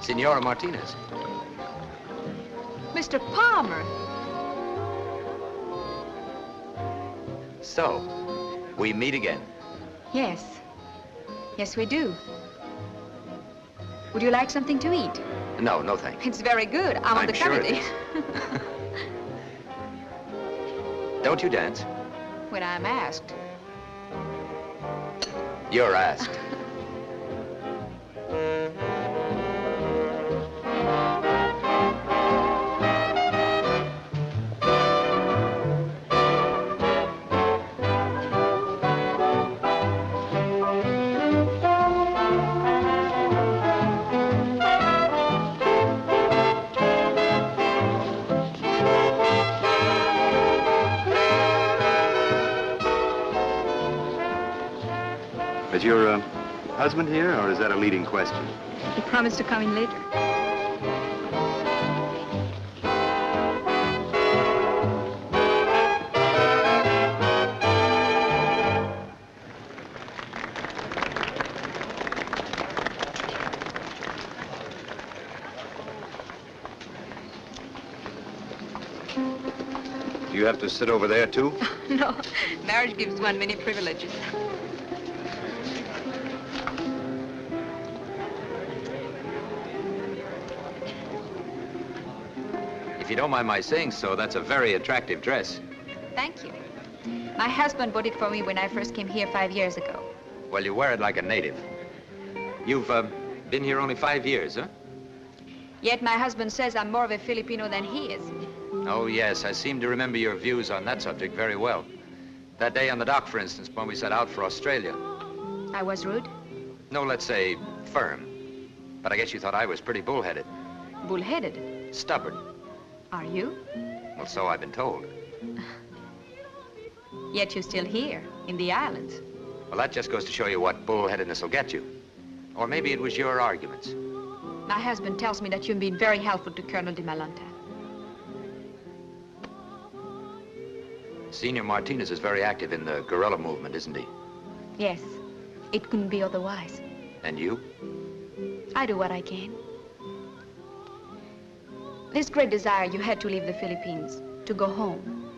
Senora Martinez. Mr. Palmer. So, we meet again. Yes. Yes, we do. Would you like something to eat? No, no thanks. It's very good. I'm on the sure committee. it is. Don't you dance? When I'm asked. You're asked. Is your husband here, or is that a leading question? He promised to come in later. Do you have to sit over there, too? No, marriage gives one many privileges. If you don't mind my saying so, that's a very attractive dress. Thank you. My husband bought it for me when I first came here 5 years ago. Well, you wear it like a native. You've been here only 5 years, huh? Yet my husband says I'm more of a Filipino than he is. Oh, yes, I seem to remember your views on that subject very well. That day on the dock, for instance, when we set out for Australia. I was rude? No, let's say firm. But I guess you thought I was pretty bullheaded. Bullheaded? Stubborn. Are you? Well, so I've been told. Yet you're still here, in the islands. Well, that just goes to show you what bullheadedness will get you. Or maybe it was your arguments. My husband tells me that you've been very helpful to Colonel de Malanta. Senor Martinez is very active in the guerrilla movement, isn't he? Yes. It couldn't be otherwise. And you? I do what I can. This great desire you had to leave the Philippines, to go home.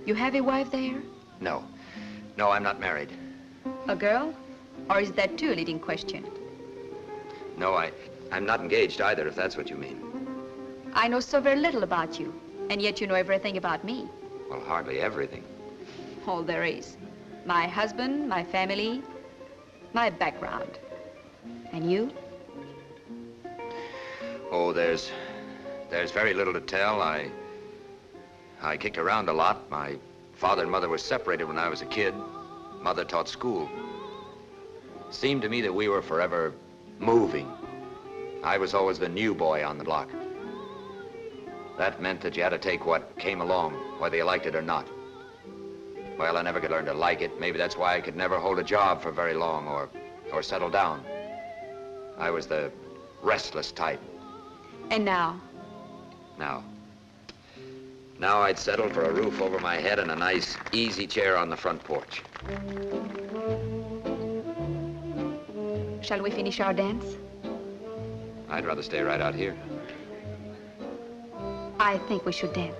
You have a wife there? No. No, I'm not married. A girl? Or is that too a leading question? No, I'm not engaged either, if that's what you mean. I know so very little about you, and yet you know everything about me. Well, hardly everything. All there is. My husband, my family, my background. And you? Oh, there's very little to tell. I kicked around a lot. My father and mother were separated when I was a kid. Mother taught school. Seemed to me that we were forever moving. I was always the new boy on the block. That meant that you had to take what came along, whether you liked it or not. Well, I never could learn to like it. Maybe that's why I could never hold a job for very long or settle down. I was the restless type. And now? Now I'd settle for a roof over my head and a nice, easy chair on the front porch. Shall we finish our dance? I'd rather stay right out here. I think we should dance.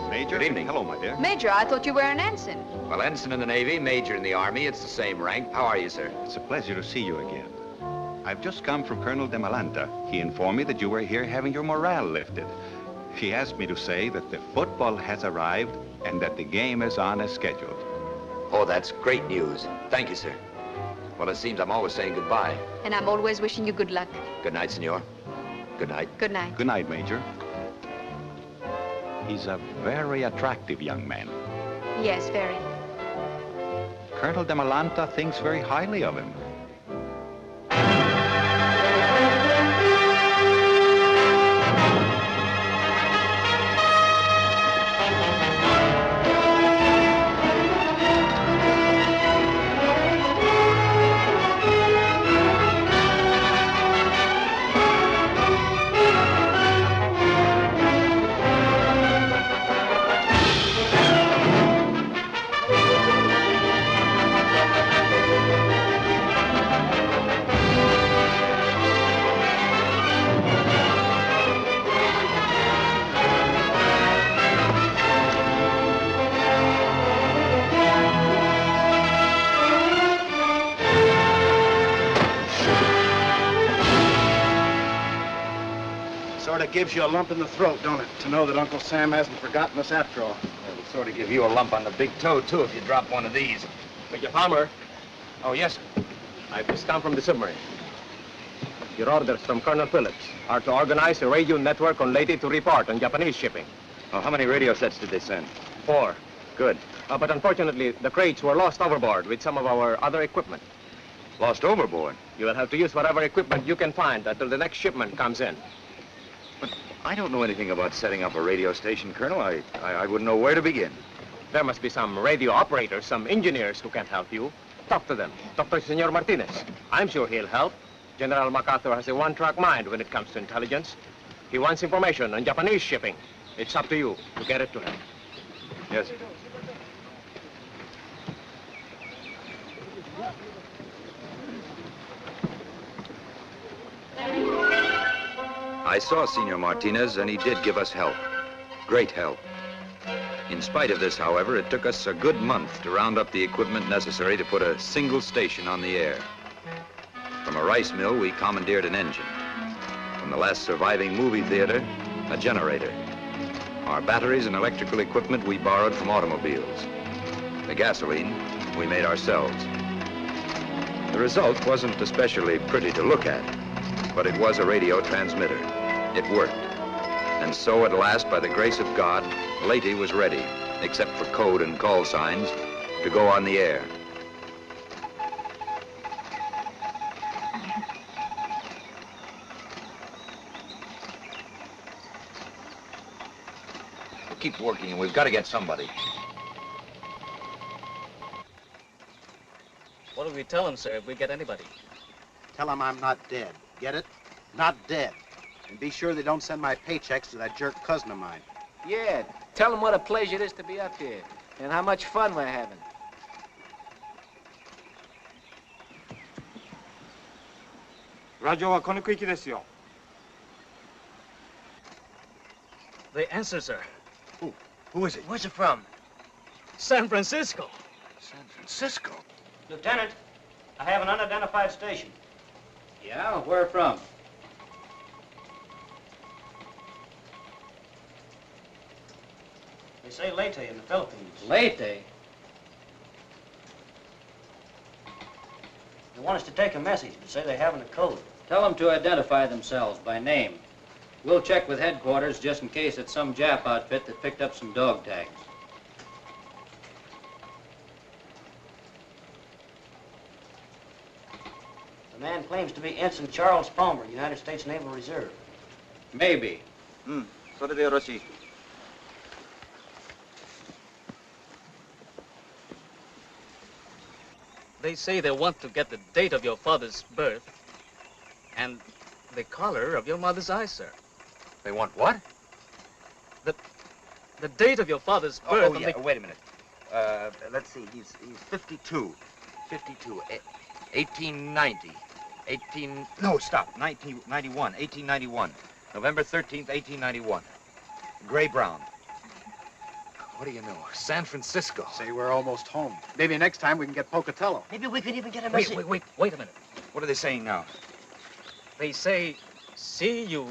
Major? Good evening. Hello, my dear. Major, I thought you were an ensign. Well, ensign in the Navy, major in the Army. It's the same rank. How are you, sir? It's a pleasure to see you again. I've just come from Colonel de Malanta. He informed me that you were here having your morale lifted. He asked me to say that the football has arrived and that the game is on as scheduled. Oh, that's great news. Thank you, sir. Well, it seems I'm always saying goodbye. And I'm always wishing you good luck. Good night, senor. Good night. Good night. Good night, Major. He's a very attractive young man. Yes, very. Colonel de Malanta thinks very highly of him. Sort of gives you a lump in the throat, don't it, to know that Uncle Sam hasn't forgotten us after all. It'll sort of give you a lump on the big toe, too, if you drop one of these. Major Palmer. Oh, yes, sir. I've just come from the submarine. Your orders from Colonel Phillips are to organize a radio network on Leyte to report on Japanese shipping. Oh, how many radio sets did they send? 4. Good. But unfortunately, the crates were lost overboard with some of our other equipment. Lost overboard? You will have to use whatever equipment you can find until the next shipment comes in. But I don't know anything about setting up a radio station, Colonel. I wouldn't know where to begin. There must be some radio operators, some engineers who can help you. Talk to them. Talk to Senor Martinez. I'm sure he'll help. General MacArthur has a one-track mind when it comes to intelligence. He wants information on Japanese shipping. It's up to you to get it to him. Yes, sir. I saw Senor Martinez, and he did give us help. Great help. In spite of this, however, it took us a good month to round up the equipment necessary to put a single station on the air. From a rice mill, we commandeered an engine. From the last surviving movie theater, a generator. Our batteries and electrical equipment we borrowed from automobiles. The gasoline we made ourselves. The result wasn't especially pretty to look at, but it was a radio transmitter. It worked. And so at last, by the grace of God, Leyte was ready, except for code and call signs, to go on the air. We'll keep working, and we've got to get somebody. What do we tell him, sir, if we get anybody? Tell him I'm not dead. Get it? Not dead. And be sure they don't send my paychecks to that jerk cousin of mine. Yeah, tell them what a pleasure it is to be up here and how much fun we're having. They answer, sir. Who is it? Where's it from? San Francisco. San Francisco? Lieutenant, I have an unidentified station. Yeah? Where from? They say Leyte in the Philippines. Leyte? They want us to take a message, but say they haven't a code. Tell them to identify themselves by name. We'll check with headquarters just in case it's some Jap outfit that picked up some dog tags. The man claims to be Ensign Charles Palmer, United States Naval Reserve. Maybe. それでよろしい。They say they want to get the date of your father's birth and the color of your mother's eyes, sir. They want what? The date of your father's birth. Oh, yeah. Wait a minute. Let's see. He's 52. 52. 1890. 18. No, stop. 1991. 1891. November 13th, 1891. Gray brown. What do you know? San Francisco. Say, we're almost home. Maybe next time we can get Pocatello. Maybe we could even get a Wait a minute. What are they saying now? They say, see you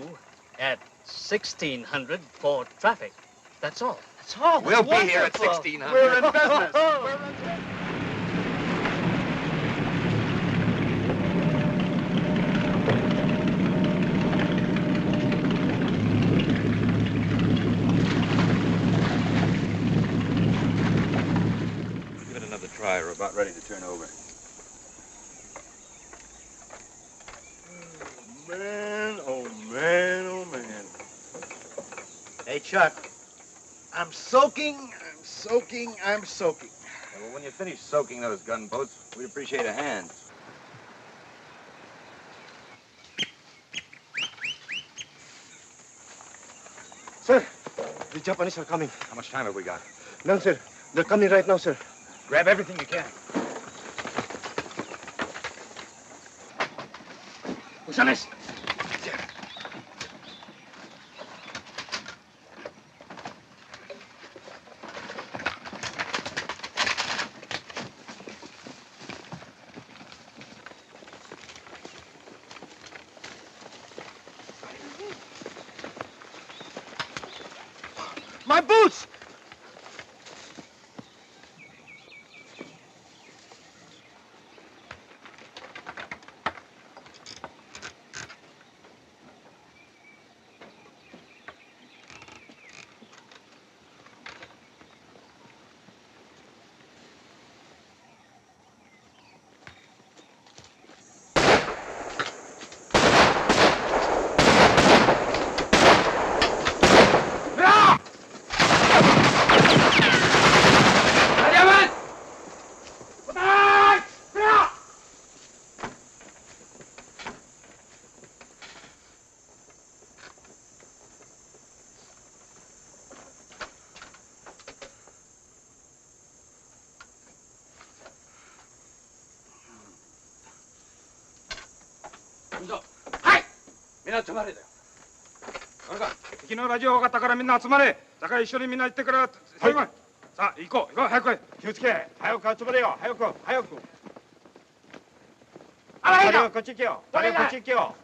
at 1600 for traffic. That's all. That's all. We'll be here at 1600. We're in business. Give it another try. We're about ready to turn over. Man, oh man, oh man. Hey, Chuck. I'm soaking. Yeah, well, when you finish soaking those gunboats, we'd appreciate a hand. Sir, the Japanese are coming. How much time have we got? None, sir. They're coming right now, sir. Grab everything you can. Usanes! My boots!はいみんな集まれだよ。敵のラジオ分かったからみんな集まれ。だから一緒にみんな行ってから。はい。さあ行こう早く気をつけ。早く集まれよ早く。あらこっち行けよ。こっち行けよ。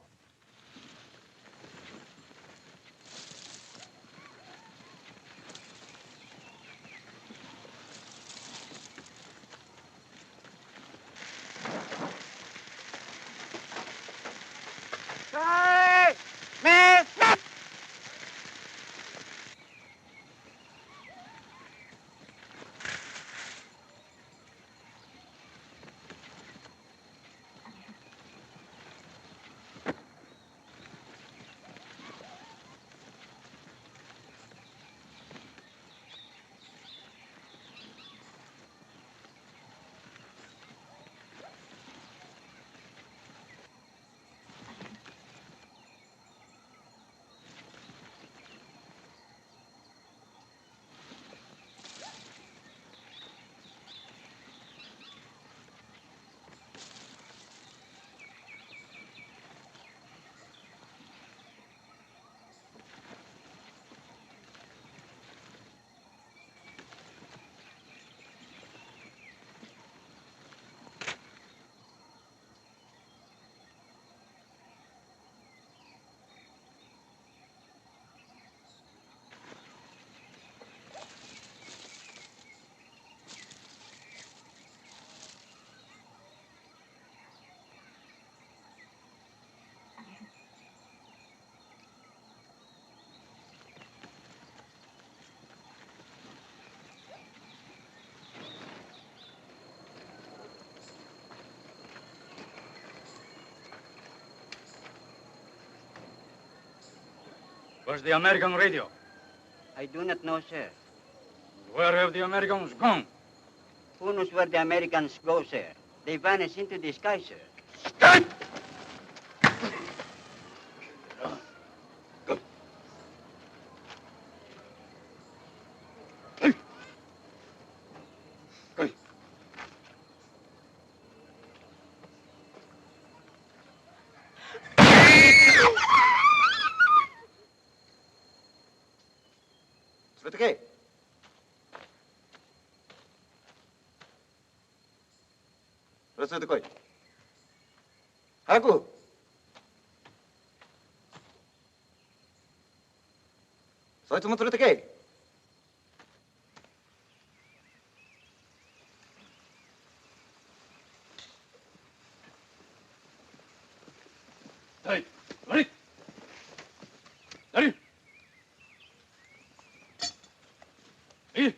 Where's the American radio? I do not know, sir. Where have the Americans gone? Who knows where the Americans go, sir? They vanish into the sky, sir. Stand! それでけい。それで来い。早く。そいつも連れてけい。はい。何？何？いい。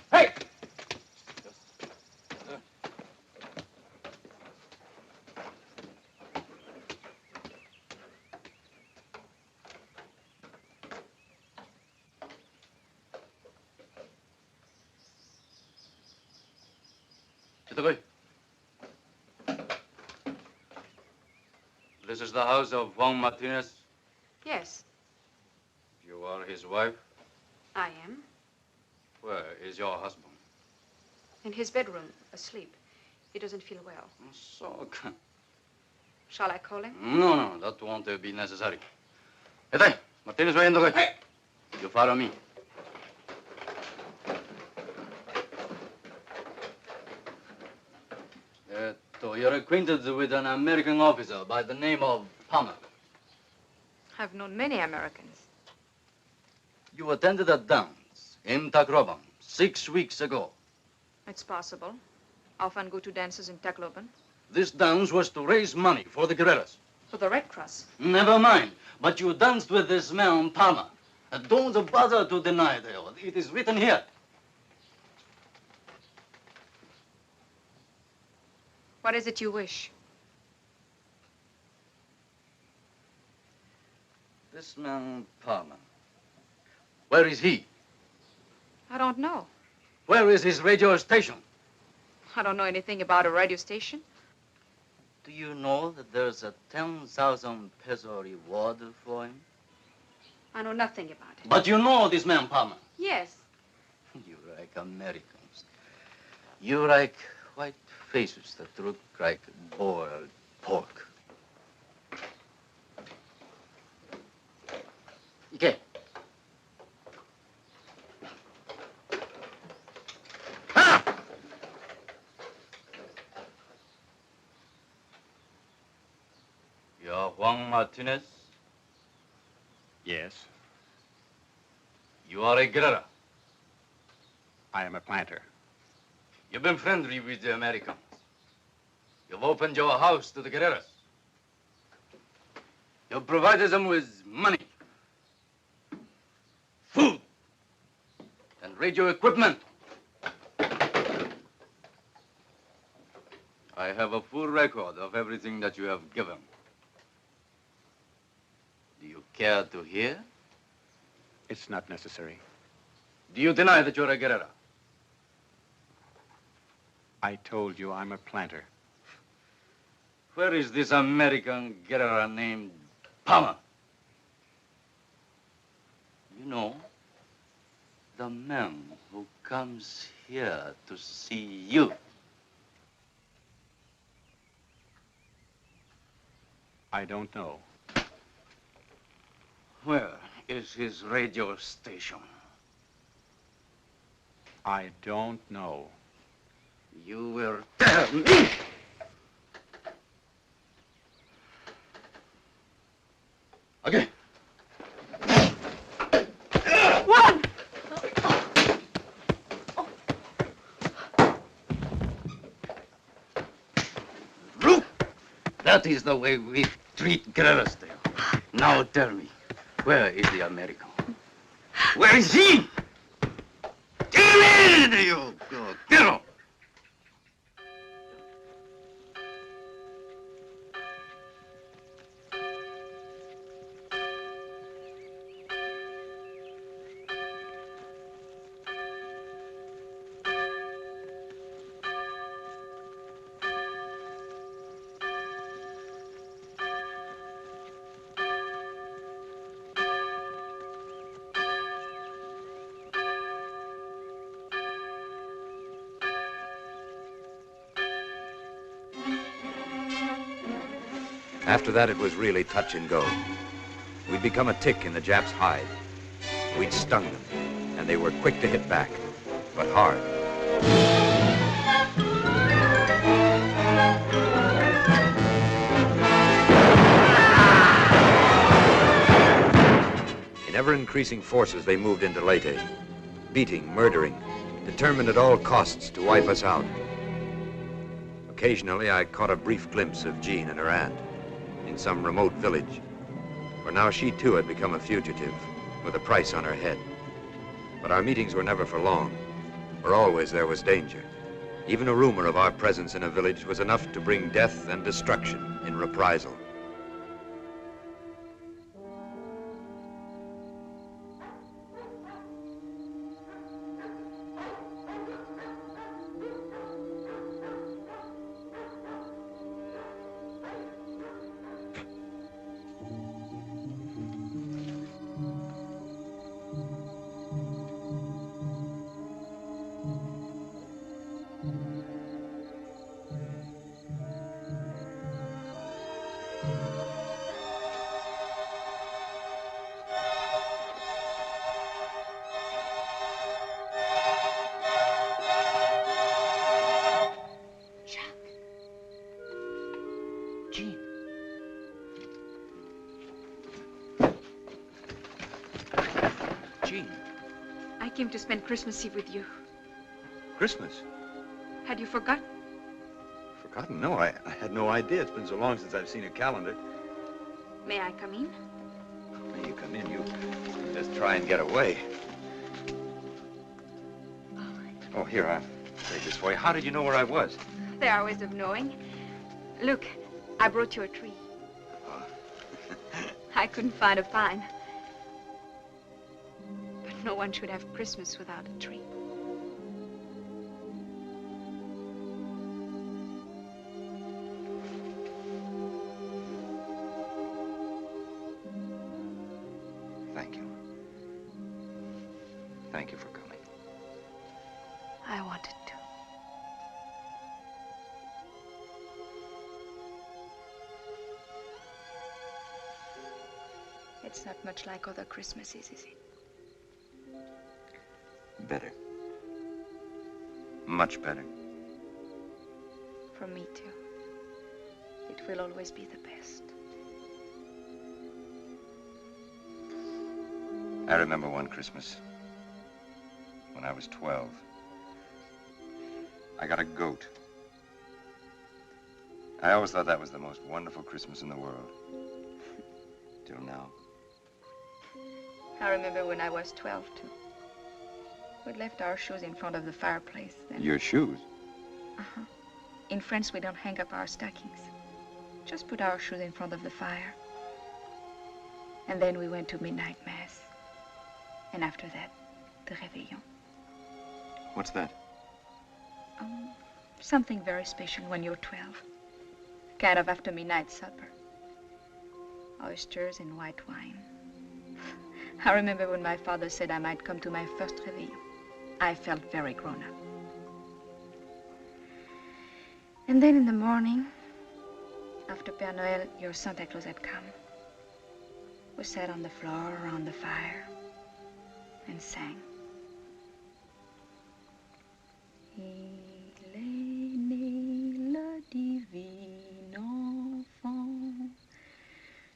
はい。This is the house of Jeanne Martinez. Yes, You are his wife. I am. Where is your husband? In his bedroom, asleep. He doesn't feel well. So, Shall I call him? no, that won't be necessary. Hey, Martinez, way in the way. Hey. You follow me. You're acquainted with an American officer by the name of Palmer. I've known many Americans. You attended a dance in Tacloban 6 weeks ago. It's possible. Often go to dances in Tacloban. This dance was to raise money for the guerrillas. For the Red Cross. Never mind. But you danced with this man, Palmer. Don't bother to deny it. It is written here. What is it you wish? This man, Palmer. Where is he? I don't know. Where is his radio station? I don't know anything about a radio station. Do you know that there's a 10,000 peso reward for him? I know nothing about it. But you know this man, Palmer. Yes. You like Americans. You like white faces that look like boiled pork. Okay. You're Jeanne Martinez? Yes. You are a guerrilla. I am a planter. You've been friendly with the Americans. You've opened your house to the guerrillas. You've provided them with money, food, and radio equipment. I have a full record of everything that you have given. Do you care to hear? It's not necessary. Do you deny that you're a guerrilla? I told you I'm a planter. Where is this American guerrilla named Palmer? You know, the man who comes here to see you. I don't know. Where is his radio station? I don't know. You will tell me! Okay. One! Look! That is the way we treat guerrillas there. Now tell me, where is the American? Where is he? Tell me, you girl! After that, it was really touch and go. We'd become a tick in the Japs' hide. We'd stung them, and they were quick to hit back, but hard. In ever-increasing forces, they moved into Leyte, beating, murdering, determined at all costs to wipe us out. Occasionally, I caught a brief glimpse of Jeanne and her aunt in some remote village, for now she too had become a fugitive with a price on her head. But our meetings were never for long, for always there was danger. Even a rumor of our presence in a village was enough to bring death and destruction in reprisal. I came to spend Christmas Eve with you. Christmas? Had you forgotten? Forgotten? No, I had no idea. It's been so long since I've seen a calendar. May I come in? May you come in? You just try and get away. Oh, here, I'll take this for you. How did you know where I was? There are ways of knowing. Look, I brought you a tree. I couldn't find a pine. But no one should have Christmas without a tree. Thank you. Thank you for coming. I wanted to. It's not much like other Christmases, is it? Better. Much better. For me, too. It will always be the best. I remember one Christmas when I was 12. I got a goat. I always thought that was the most wonderful Christmas in the world. Till now. I remember when I was 12, too. We left our shoes in front of the fireplace then. Your shoes? Uh-huh. In France, we don't hang up our stockings. Just put our shoes in front of the fire. And then we went to midnight mass. And after that, the réveillon. What's that? Something very special when you're 12. Kind of after midnight supper. Oysters and white wine. I remember when my father said I might come to my first réveillon. I felt very grown up. And then in the morning, after Père Noël, your Santa Claus had come. We sat on the floor around the fire and sang. Il est né le divin enfant,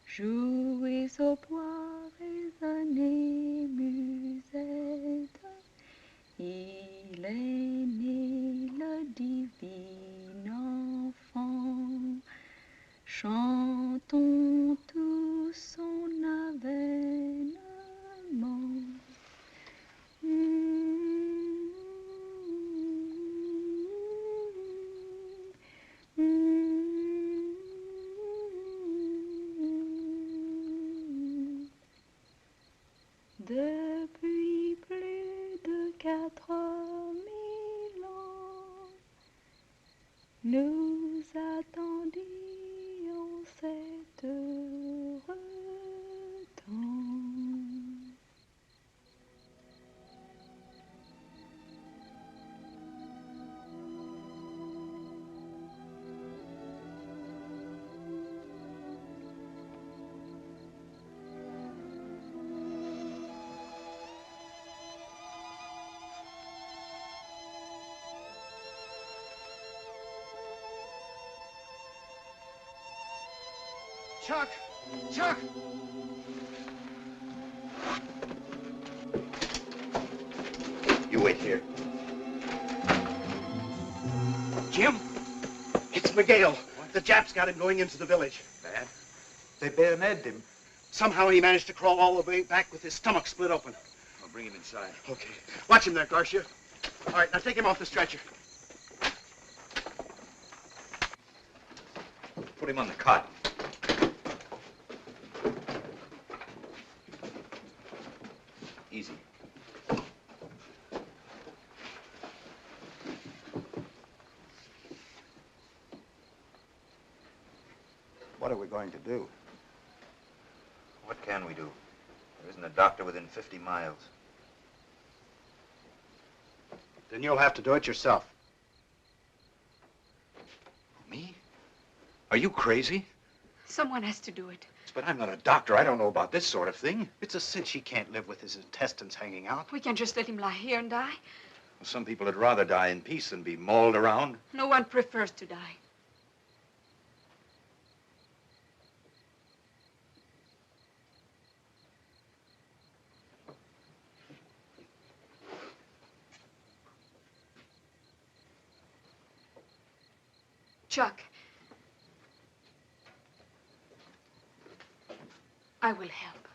jouez au bois, résonnez, musette. Il est né le divin enfant, chantons tous son avènement. Depuis plus de 4000 ans, nous attendions cette Chuck! Chuck! You wait here. Jim, it's Miguel. The Japs got him going into the village. Bad? They bayoneted him. Somehow he managed to crawl all the way back with his stomach split open. I'll bring him inside. Okay. Watch him there, Garcia. All right, now take him off the stretcher. Put him on the cot. Easy. What are we going to do? What can we do? There isn't a doctor within 50 miles. Then you'll have to do it yourself. Me? Are you crazy? Someone has to do it. But I'm not a doctor. I don't know about this sort of thing. It's a cinch he can't live with his intestines hanging out. We can't just let him lie here and die. Well, some people would rather die in peace than be mauled around. No one prefers to die. Chuck, I will help.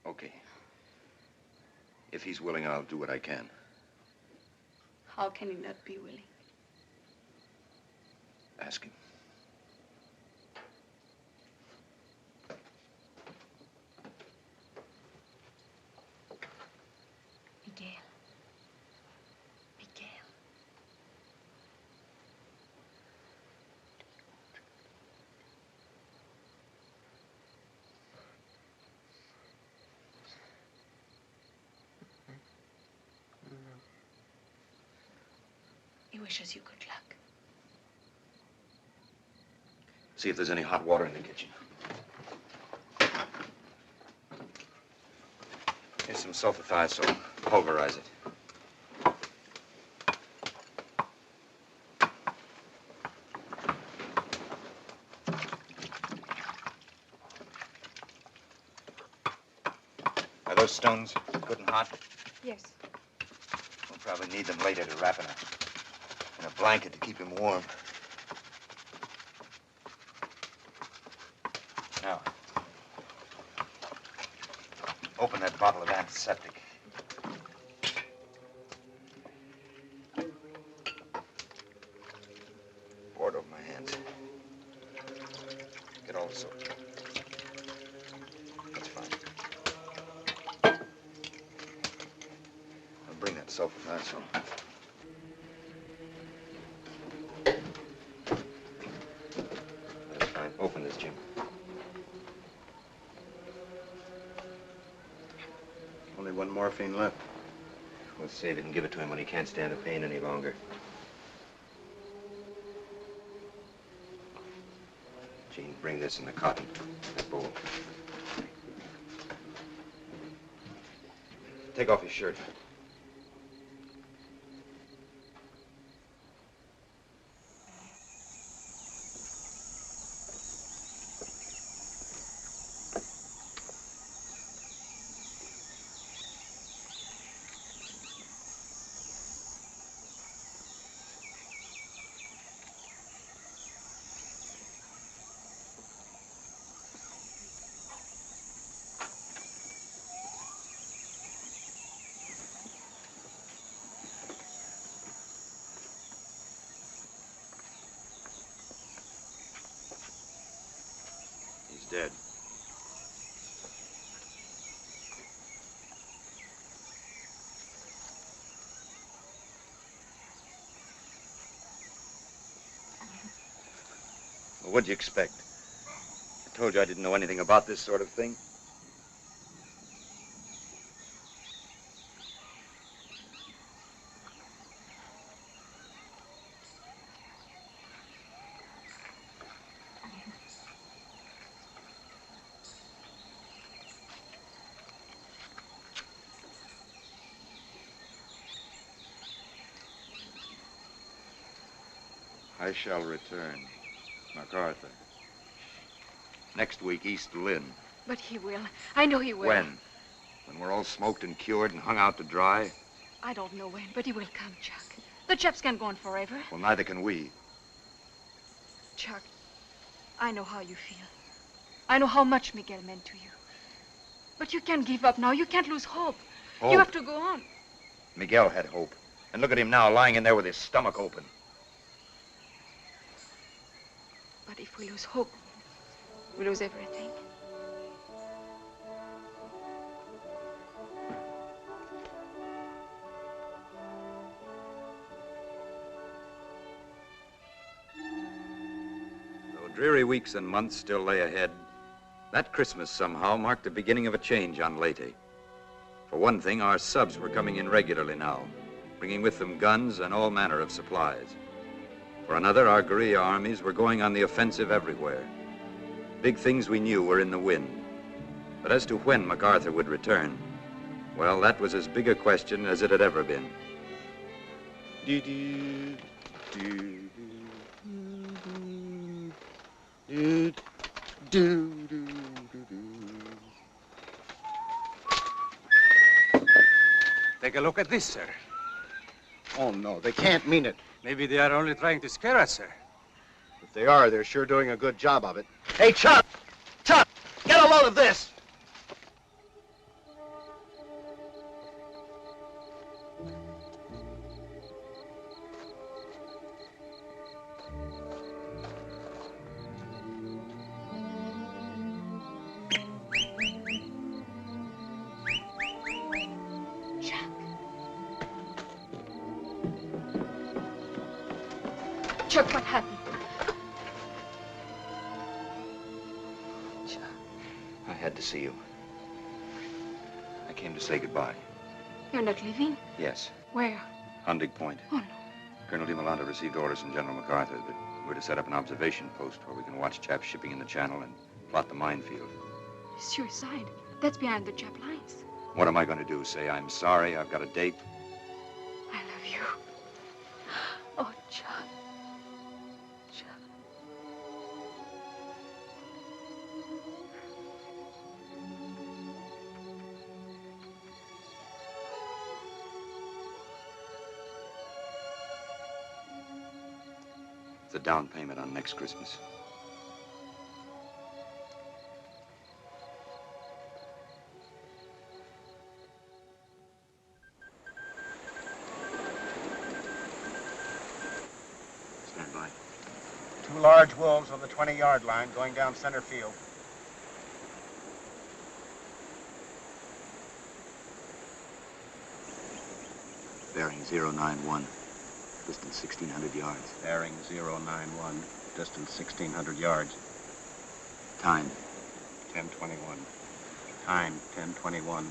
Okay. If he's willing, I'll do what I can. How can he not be willing? Ask him. Miguel. Miguel. He wishes you good luck. See if there's any hot water in the kitchen. Here's some sulfathiazole. Pulverize it. Are those stones good and hot? Yes. We'll probably need them later to wrap in a blanket to keep him warm. Now, open that bottle of antiseptic. Pour it over my hands. Get all the soap. That's fine. I'll bring that sulfathiazole. That's fine. Open this, Jim. Only one morphine left. We'll save it and give it to him when he can't stand the pain any longer. Jeanne, bring this in the cotton, that bowl. Take off your shirt. He's dead. Well, what'd you expect? I told you I didn't know anything about this sort of thing. I shall return. MacArthur. Next week, East Lynn. But he will. I know he will. When? When we're all smoked and cured and hung out to dry? I don't know when, but he will come, Chuck. The Japs can't go on forever. Well, neither can we. Chuck, I know how you feel. I know how much Miguel meant to you. But you can't give up now. You can't lose hope. Hope? You have to go on. Miguel had hope. And look at him now, lying in there with his stomach open. But if we lose hope, we lose everything. Though dreary weeks and months still lay ahead, that Christmas somehow marked the beginning of a change on Leyte. For one thing, our subs were coming in regularly now, bringing with them guns and all manner of supplies. For another, our guerrilla armies were going on the offensive everywhere. Big things we knew were in the wind. But as to when MacArthur would return, well, that was as big a question as it had ever been. Take a look at this, sir. Oh, no, they can't mean it. Maybe they are only trying to scare us, sir. If they are, they're sure doing a good job of it. Hey, Chuck! Chuck! Get a load of this! Chuck, what happened? I had to see you. I came to say goodbye. You're not leaving? Yes. Where? Hundig Point. Oh, no. Colonel DeMolanda received orders from General MacArthur that we're to set up an observation post where we can watch Japs shipping in the channel and plot the minefield. Suicide. That's behind the Jap lines. What am I going to do? Say I'm sorry, I've got a date? I love you. Oh, Chuck. The down payment on next Christmas. Stand by. 2 large wolves on the 20-yard line going down center field. Bearing 091. Distance 1,600 yards. Bearing 091, distance 1,600 yards. Time. 10:21. Time, 10:21.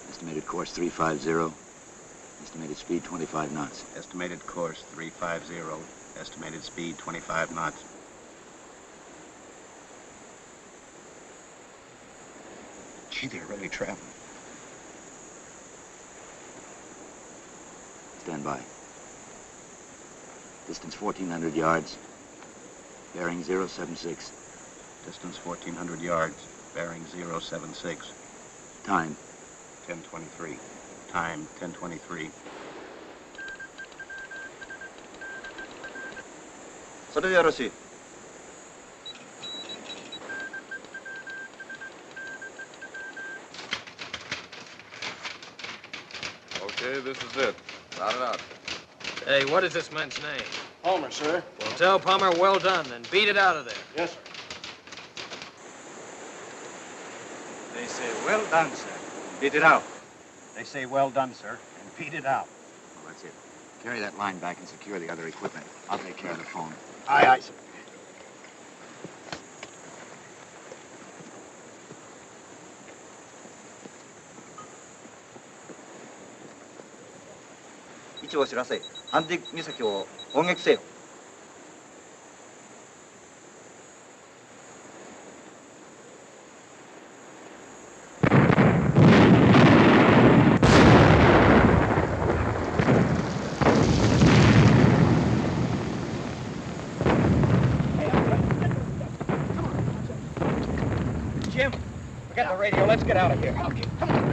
Estimated course 350. Estimated speed 25 knots. Estimated course 350. Estimated speed 25 knots. Gee, they're really traveling. Stand by. Distance 1,400 yards. Bearing 076. Distance 1,400 yards. Bearing 076. Time. 10:23. Time, 10:23. Okay, this is it. Rout it out. Hey, what is this man's name? Palmer, sir. Well, tell Palmer well done and beat it out of there. Yes, sir. They say, well done, sir. Beat it out. They say, well done, sir, and beat it out. Well, that's it. Carry that line back and secure the other equipment. I'll take care of the phone. Aye, aye, sir. 한딕岬を砲撃せよ. Jim. Forget the radio. Let's get out of here. Okay, come on.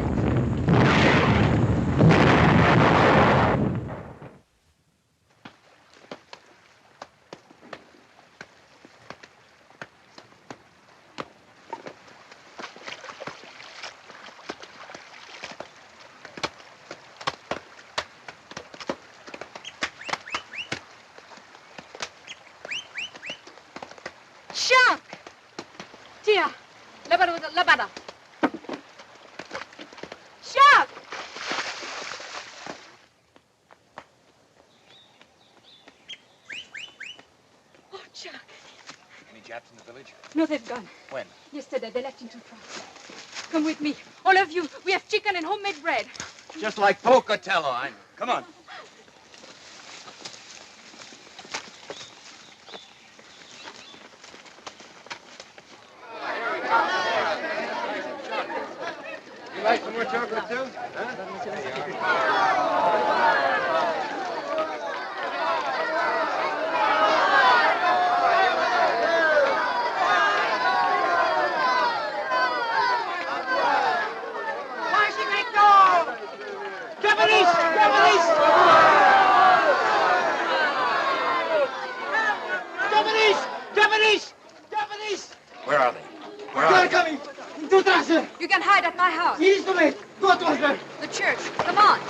Chuck! Tia, labada. Chuck! Oh, Chuck. Any Japs in the village? No, they've gone. When? Yesterday, they left in 2 trucks. Come with me. All of you. We have chicken and homemade bread. Just like Pocatello, I know. Come on. You like some more chocolate, too? Japanese! Where are they? Where are they? Coming! You can hide at my house. The church. Come on.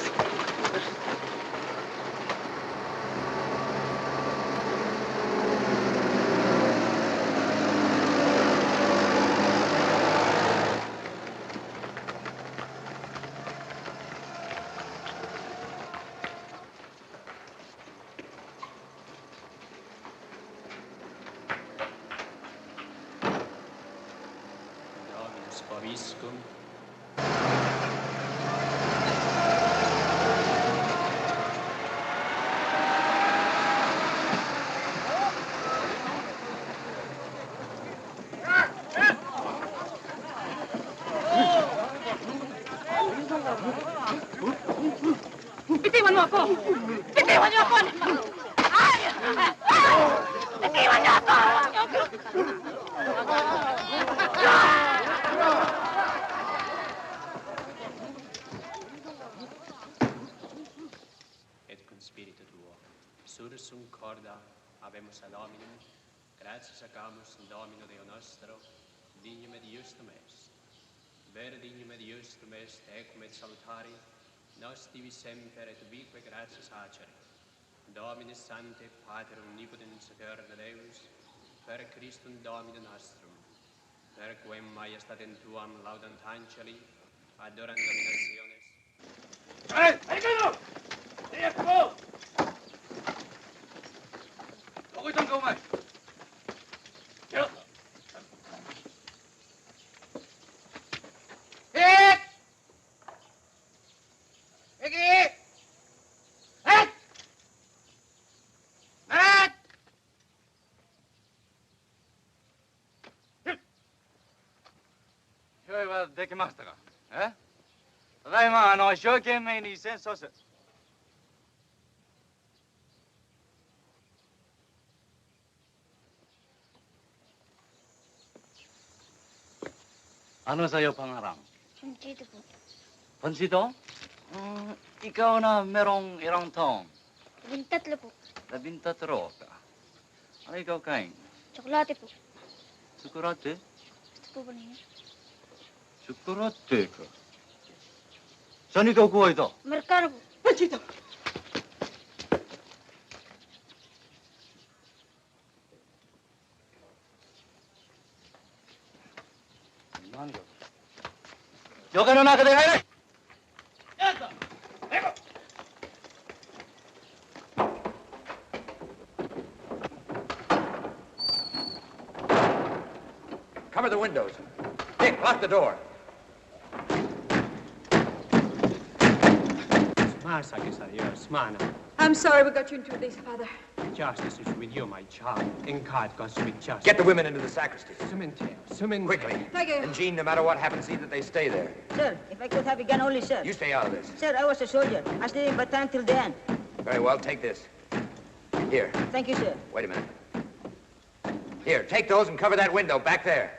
Bitiwan mo ako! Bitiwan niyo ako! Ay! Bitiwan niyo ako! Et con spirito tuo, sursum corda, habemus ad hominum, gratias agamus in Domino Deo nostro, dignum et justum est. Vere dignum et justum est, ecum et salutari, nos divi semper et ubique gratias acere. Dominus Sancte, Pater Omnipotens Eterna Deus, per Christum Domine nostrum, per quem majestatem tuam laudant angeli, adorant nationes. Hey, arrivano! Ecco! Dove stanno mai?はできましたか？ただいま一生懸命に戦争す。Ano sa'yo pangarang? Pansito po. Pansito? Ikaw na merong ilang taon? 13 po. 13 ka. Ano ikaw kain? Tsokolate po. Tsokolate? Gusto po ba ninyo? Tsokolate ka. Saan ikaw kuha ito? Merkano po. Pansito! Yo que no nada que te aire. ¡Ya está! ¡Ego! Cover the windows. Dick, lock the door. I'm sorry we got you into this, Father. Justice is with you, my child. In God goes with justice. Get the women into the sacristy. Quickly. Thank you. And Jeanne, no matter what happens, see that they stay there. Sir, if I could have a gun only, sir. You stay out of this. Sir, I was a soldier. I stayed in Bataan till the end. Very well, take this. Here. Thank you, sir. Wait a minute. Here, take those and cover that window back there.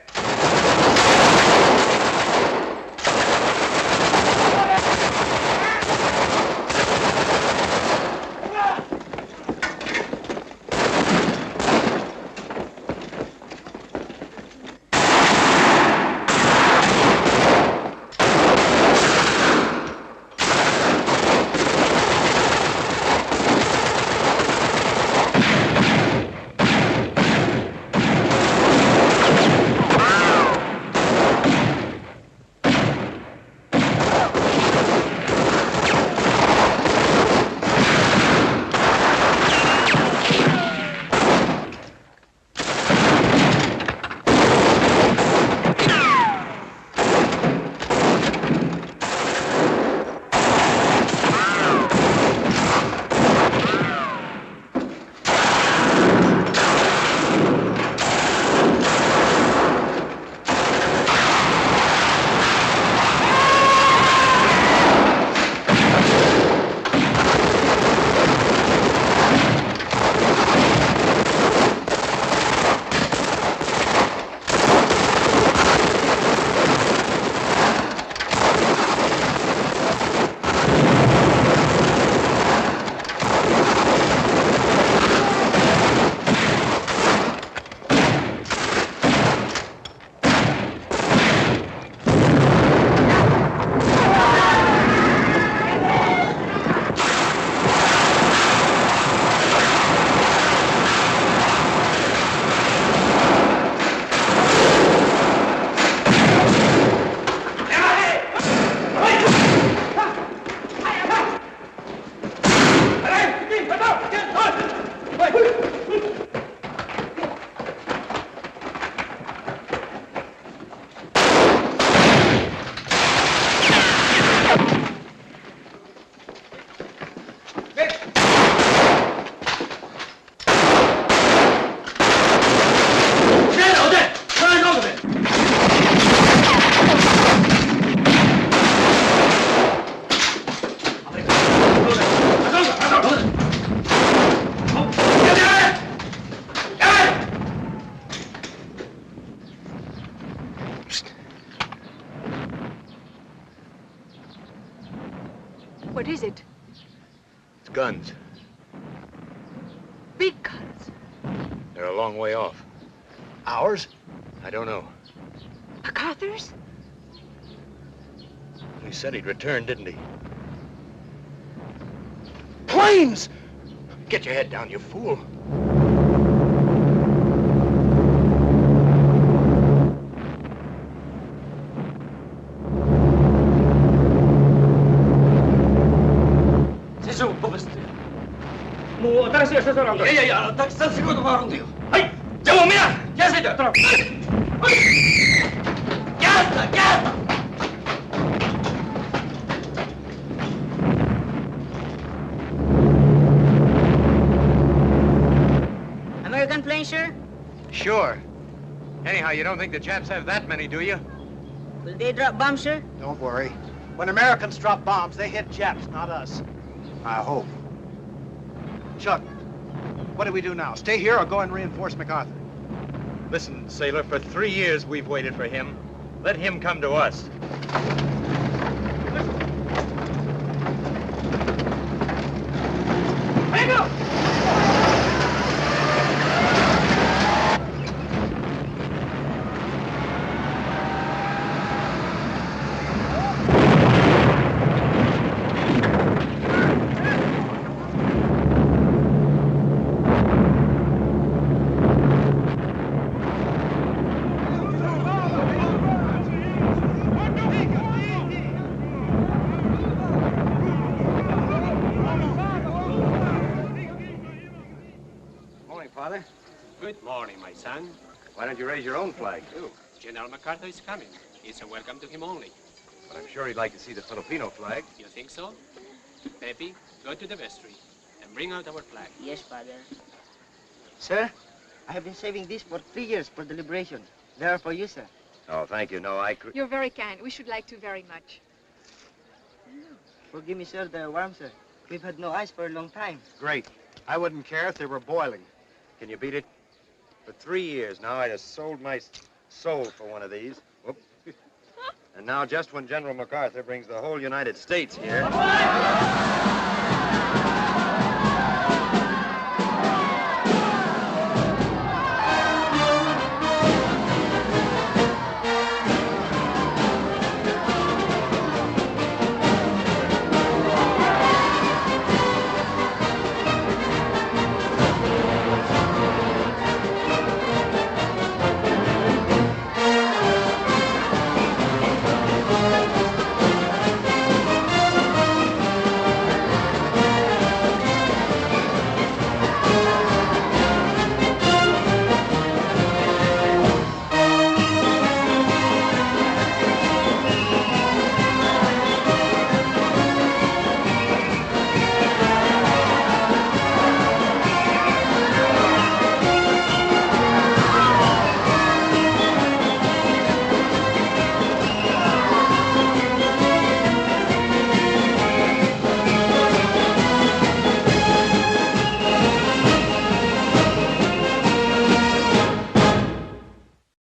What is it? It's guns. Big guns. They're a long way off. Ours? I don't know. MacArthur's? He said he'd return, didn't he? Planes! Get your head down, you fool. 야, 닭산 쓰고도 말은데요. 아이, 정우미야, 야세자. 들어. 야스다. American plane, sir? Sure. Anyhow, you don't think the Japs have that many, do you? Will they drop bombs, sir? Don't worry. When Americans drop bombs, they hit Japs, not us. I hope. Chuck, what do we do now? Stay here or go and reinforce MacArthur? Listen, sailor, for 3 years we've waited for him. Let him come to us. Hang up! Father. Good morning, my son. Why don't you raise your own flag, too? General MacArthur is coming. It's a welcome to him only. But I'm sure he'd like to see the Filipino flag. You think so? Pepe, go to the vestry and bring out our flag. Yes, Father. Sir, I have been saving this for 3 years for the liberation. They are for you, sir. Oh, thank you. No, You're very kind. We should like to very much. Forgive me, sir, they're warm, sir. We've had no ice for a long time. Great. I wouldn't care if they were boiling. Can you beat it? For 3 years now, I'd have sold my soul for one of these. Whoop. And now, just when General MacArthur brings the whole United States here...